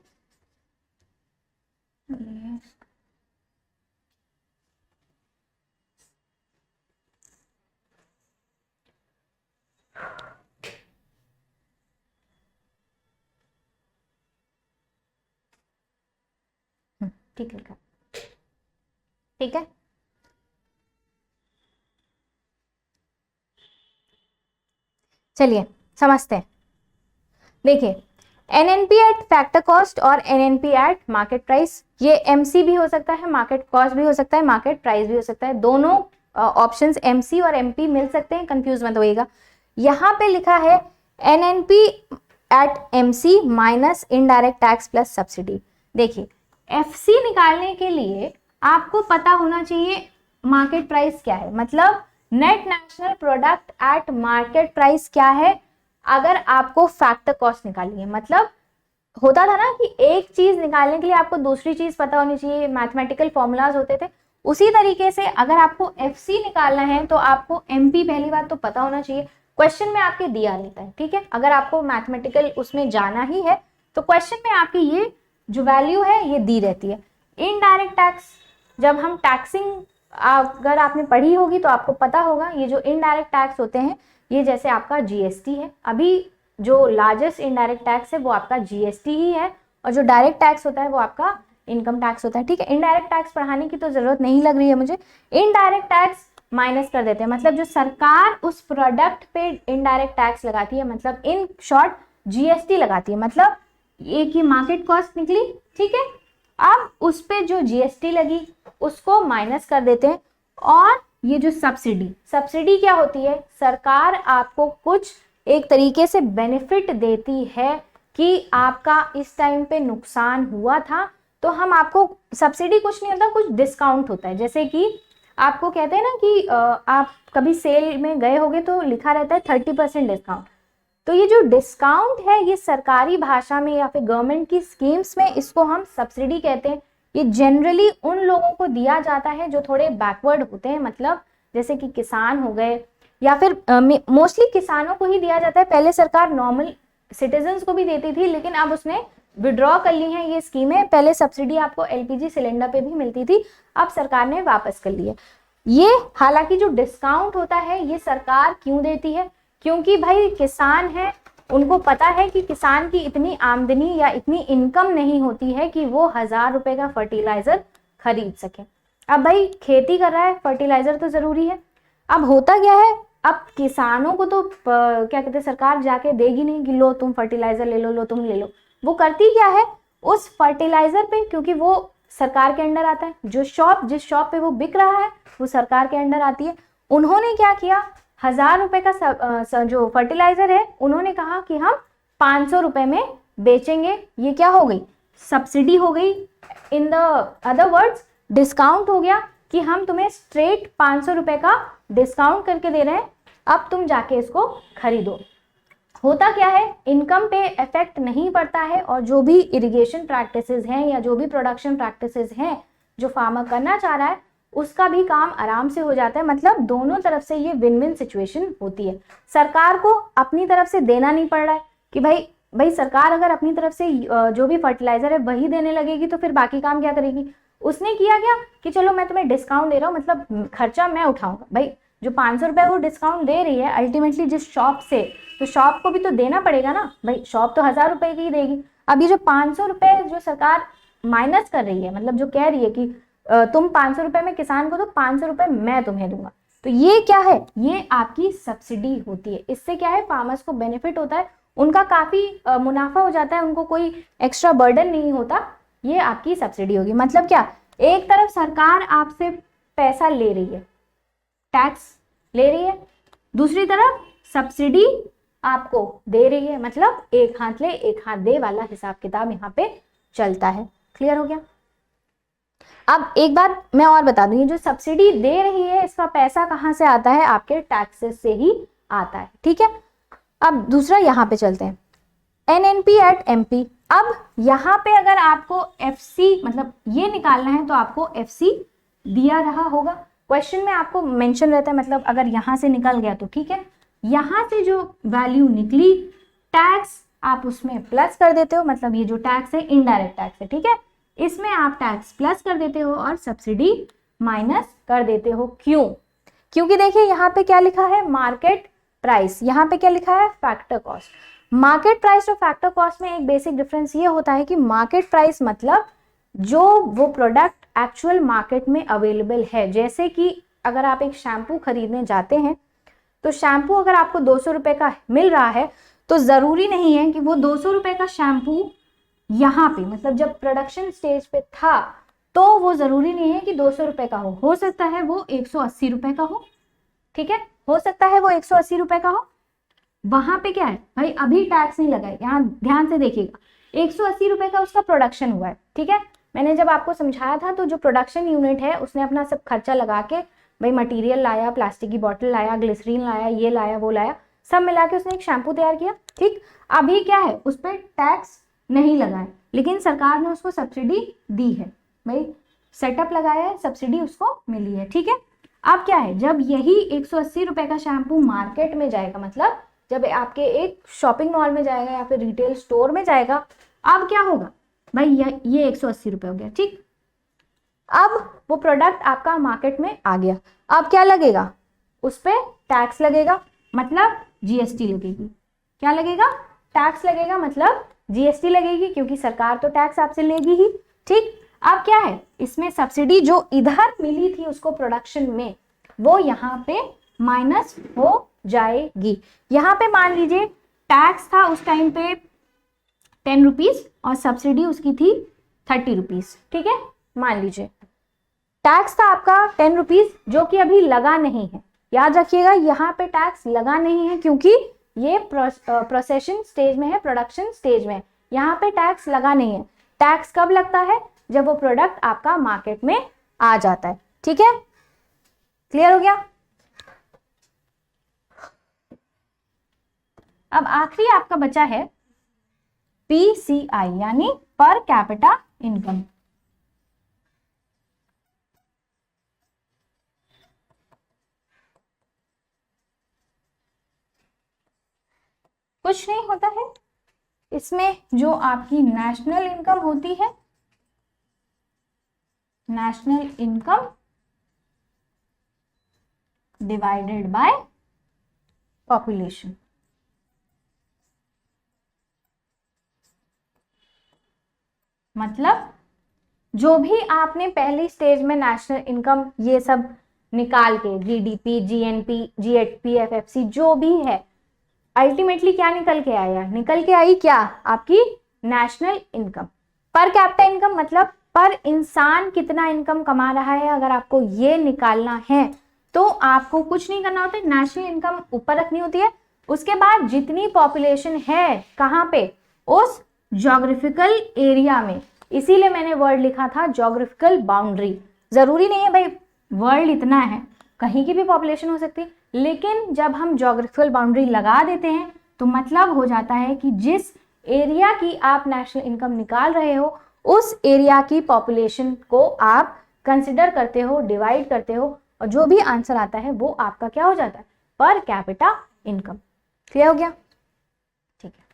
ठीक है, ठीक है। चलिए समझते हैं। देखिए, NNP एट फैक्टर कॉस्ट और NNP एट मार्केट प्राइस, ये MC भी हो सकता है, मार्केट कॉस्ट भी हो सकता है, मार्केट प्राइस भी हो सकता है। दोनों ऑप्शंस MC और MP मिल सकते हैं, कंफ्यूज मत होइएगा। यहाँ पे लिखा है NNP at MC minus indirect tax plus subsidy. देखिए, FC निकालने के लिए आपको पता होना चाहिए मार्केट प्राइस क्या है, मतलब net national product at market price क्या है। अगर आपको फैक्टर कॉस्ट निकालनी है, मतलब होता था ना कि एक चीज निकालने के लिए आपको दूसरी चीज पता होनी चाहिए, मैथमेटिकल फॉर्मूलाज होते थे। उसी तरीके से अगर आपको FC निकालना है तो आपको MP पहली बात तो पता होना चाहिए। क्वेश्चन में आपके दिया रहता है, ठीक है, अगर आपको मैथमेटिकल उसमें जाना ही है तो क्वेश्चन में आपकी ये जो वैल्यू है ये दी रहती है। इनडायरेक्ट टैक्स, जब हम टैक्सिंग अगर आपने पढ़ी होगी तो आपको पता होगा, ये जो इनडायरेक्ट टैक्स होते हैं ये जैसे आपका GST है, अभी जो लार्जेस्ट इनडायरेक्ट टैक्स है वो आपका GST ही है, और जो डायरेक्ट टैक्स होता है वो आपका इनकम टैक्स होता है। ठीक है, इनडायरेक्ट टैक्स पढ़ाने की तो जरूरत नहीं लग रही है मुझे। इनडायरेक्ट टैक्स माइनस कर देते हैं, मतलब जो सरकार उस प्रोडक्ट पे इनडायरेक्ट टैक्स लगाती है, मतलब इन शॉर्ट GST लगाती है, मतलब एक ही मार्केट कॉस्ट निकली। ठीक है, अब उस पे जो GST लगी उसको माइनस कर देते हैं। और ये जो सब्सिडी क्या होती है, सरकार आपको कुछ एक तरीके से बेनिफिट देती है कि आपका इस टाइम पे नुकसान हुआ था तो हम आपको, सब्सिडी कुछ नहीं होता, कुछ डिस्काउंट होता है। जैसे कि आपको कहते हैं ना कि आप कभी सेल में गए होगे तो लिखा रहता है 30% डिस्काउंट, तो ये जो डिस्काउंट है ये सरकारी भाषा में या फिर गवर्नमेंट की स्कीम्स में इसको हम सब्सिडी कहते हैं। ये जनरली उन लोगों को दिया जाता है जो थोड़े बैकवर्ड होते हैं, मतलब जैसे कि किसान हो गए, या फिर मोस्टली किसानों को ही दिया जाता है। पहले सरकार नॉर्मल सिटीजन्स को भी देती थी, लेकिन अब उसने विड्रॉ कर ली है ये स्कीमें। पहले सब्सिडी आपको LPG सिलेंडर पे भी मिलती थी, अब सरकार ने वापस कर ली है ये। हालांकि जो डिस्काउंट होता है ये सरकार क्यों देती है, क्योंकि भाई किसान है, उनको पता है कि किसान की इतनी आमदनी या इतनी इनकम नहीं होती है कि वो 1000 रुपए का फर्टिलाइजर खरीद सके। अब भाई खेती कर रहा है, फर्टिलाइजर तो जरूरी है। अब होता क्या है, अब किसानों को तो क्या कहते हैं, सरकार जाके देगी नहीं कि लो तुम फर्टिलाइजर ले लो, लो तुम ले लो। वो करती क्या है, उस फर्टिलाइजर पे, क्योंकि वो सरकार के अंडर आता है, जो शॉप जिस शॉप पे वो बिक रहा है वो सरकार के अंडर आती है। उन्होंने क्या किया, 1000 रुपए का जो फर्टिलाइजर है उन्होंने कहा कि हम 500 रुपए में बेचेंगे। ये क्या हो गई, सब्सिडी हो गई। In the other words discount हो गया। कि हम तुम्हें स्ट्रेट 500 रुपए का डिस्काउंट करके दे रहे हैं, अब तुम जाके इसको खरीदो। होता क्या है, इनकम पे इफेक्ट नहीं पड़ता है, और जो भी इरिगेशन प्रैक्टिसेस हैं या जो भी प्रोडक्शन प्रैक्टिसेस हैं जो फार्मर करना चाह रहा है उसका भी काम आराम से हो जाता है। मतलब दोनों तरफ से ये विन विन सिचुएशन होती है। सरकार को अपनी तरफ से देना नहीं पड़ रहा है कि भाई सरकार अगर अपनी तरफ से जो भी फर्टिलाइजर है वही देने लगेगी तो फिर बाकी काम क्या करेगी। उसने किया क्या कि चलो मैं तुम्हें डिस्काउंट दे रहा हूँ, मतलब खर्चा मैं उठाऊंगा। भाई जो 500 रुपए वो डिस्काउंट दे रही है अल्टीमेटली जिस शॉप से, तो शॉप को भी तो देना पड़ेगा ना। भाई शॉप तो 1000 रुपए की ही देगी। अब ये जो 500 रुपए जो सरकार माइनस कर रही है, मतलब जो कह रही है कि तुम 500 रुपए में किसान को दो, 500 रुपए मैं तुम्हें दूंगा, तो ये क्या है, ये आपकी सब्सिडी होती है। इससे क्या है, फार्मर्स को बेनिफिट होता है, उनका काफी मुनाफा हो जाता है, उनको कोई एक्स्ट्रा बर्डन नहीं होता। ये आपकी सब्सिडी होगी। मतलब क्या, एक तरफ सरकार आपसे पैसा ले रही है, टैक्स ले रही है, दूसरी तरफ सब्सिडी आपको दे रही है। मतलब एक हाथ ले एक हाथ दे वाला हिसाब किताब यहाँ पे चलता है। क्लियर हो गया। अब एक बात मैं और बता दूं, ये जो सब्सिडी दे रही है इसका पैसा कहाँ से आता है, आपके टैक्सेस से ही आता है। ठीक है। अब दूसरा यहाँ पे चलते हैं, NNP एट MP। अब यहाँ पे अगर आपको FC मतलब ये निकालना है तो आपको FC दिया रहा होगा, क्वेश्चन में आपको मेंशन रहता है। मतलब अगर यहाँ से निकल गया तो ठीक है, यहाँ से जो वैल्यू निकली टैक्स आप उसमें प्लस कर देते हो। मतलब ये जो टैक्स है इनडायरेक्ट टैक्स है, ठीक है, इसमें आप टैक्स प्लस कर देते हो और सब्सिडी माइनस कर देते हो। क्यों? क्योंकि देखिए यहाँ पे क्या लिखा है, मार्केट प्राइस, यहाँ पे क्या लिखा है, फैक्टर कॉस्ट। मार्केट प्राइस और फैक्टर कॉस्ट में एक बेसिक डिफरेंस ये होता है कि मार्केट प्राइस मतलब जो वो प्रोडक्ट एक्चुअल मार्केट में अवेलेबल है। जैसे कि अगर आप एक शैम्पू खरीदने जाते हैं तो शैम्पू अगर आपको 200 रुपए का मिल रहा है तो जरूरी नहीं है कि वो 200 रुपए का शैम्पू यहाँ पे, मतलब जब प्रोडक्शन स्टेज पे था तो वो जरूरी नहीं है कि 200 रुपए का हो सकता है वो 180 रुपए का हो। ठीक है, हो सकता है वो 180 रुपए का हो। वहां पे क्या है भाई, अभी टैक्स नहीं लगा है, यहाँ ध्यान से देखिएगा, 180 रुपए का उसका प्रोडक्शन हुआ है। ठीक है, मैंने जब आपको समझाया था तो जो प्रोडक्शन यूनिट है उसने अपना सब खर्चा लगा के भाई मटेरियल लाया, प्लास्टिक की बोतल लाया, ग्लिसरीन लाया, ये लाया वो लाया, सब मिला के उसने एक शैम्पू तैयार किया। ठीक, अभी क्या है, उस पर टैक्स नहीं लगा है, लेकिन सरकार ने उसको सब्सिडी दी है। भाई सेटअप लगाया है, सब्सिडी उसको मिली है। ठीक है, अब क्या है, जब यही 180 रुपए का शैम्पू मार्केट में जाएगा, मतलब जब आपके एक शॉपिंग मॉल में जाएगा या फिर रिटेल स्टोर में जाएगा, अब क्या होगा भाई, ये 180 रुपए हो गया। ठीक, अब वो प्रोडक्ट आपका मार्केट में आ गया, अब क्या लगेगा, उस पर टैक्स लगेगा, मतलब GST लगेगी। क्या लगेगा, टैक्स लगेगा, मतलब GST लगेगी, क्योंकि सरकार तो टैक्स आपसे लेगी ही। ठीक, अब क्या है, इसमें सब्सिडी जो इधर मिली थी उसको प्रोडक्शन में, वो यहाँ पे माइनस हो जाएगी। यहाँ पे मान लीजिए टैक्स था उस टाइम पे 10 रुपीज और सब्सिडी उसकी थी 30 रुपीज। ठीक है, मान लीजिए टैक्स था आपका 10 रुपीज जो कि अभी लगा नहीं है। याद रखिएगा यहाँ पे टैक्स लगा नहीं है क्योंकि ये प्रोसेसिंग स्टेज में है, प्रोडक्शन स्टेज में है, यहाँ पे टैक्स लगा नहीं है। टैक्स कब लगता है, जब वो प्रोडक्ट आपका मार्केट में आ जाता है। ठीक है, क्लियर हो गया। अब आखिरी आपका बचा है PCI यानी पर कैपिटा इनकम। कुछ नहीं होता है, इसमें जो आपकी नेशनल इनकम होती है, national income divided by population. मतलब जो भी आपने पहली स्टेज में नेशनल इनकम ये सब निकाल के GDP, GNP, GHP, FFC जो भी है, अल्टीमेटली क्या निकल के आया, निकल के आई क्या, आपकी national income. Per capita income मतलब पर इंसान कितना इनकम कमा रहा है, अगर आपको ये निकालना है तो आपको कुछ नहीं करना होता है, नेशनल इनकम ऊपर रखनी होती है। उसके बाद जितनी पॉपुलेशन है कहाँ पे, उस ज्योग्राफिकल एरिया में, इसीलिए मैंने वर्ड लिखा था ज्योग्राफिकल बाउंड्री। जरूरी नहीं है भाई वर्ल्ड इतना है, कहीं की भी पॉपुलेशन हो सकती है, लेकिन जब हम ज्योग्राफिकल बाउंड्री लगा देते हैं तो मतलब हो जाता है कि जिस एरिया की आप नेशनल इनकम निकाल रहे हो उस एरिया की पॉपुलेशन को आप कंसिडर करते हो, डिवाइड करते हो, और जो भी आंसर आता है वो आपका क्या हो जाता है, पर कैपिटा इनकम। क्लियर हो गया? ठीक है।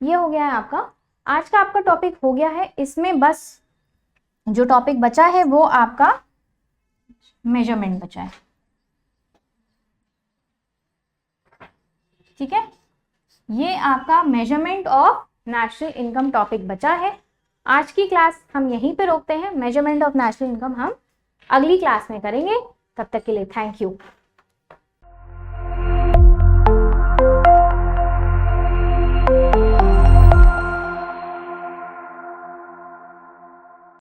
ये हो गया है आपका आज का, आपका टॉपिक हो गया है। इसमें बस जो टॉपिक बचा है वो आपका मेजरमेंट बचा है। ठीक है, ये आपका measurement of national income topic बचा है। आज की क्लास हम यहीं पे रोकते हैं। मेजरमेंट ऑफ नेशनल इनकम हम अगली क्लास में करेंगे। तब तक के लिए थैंक यू।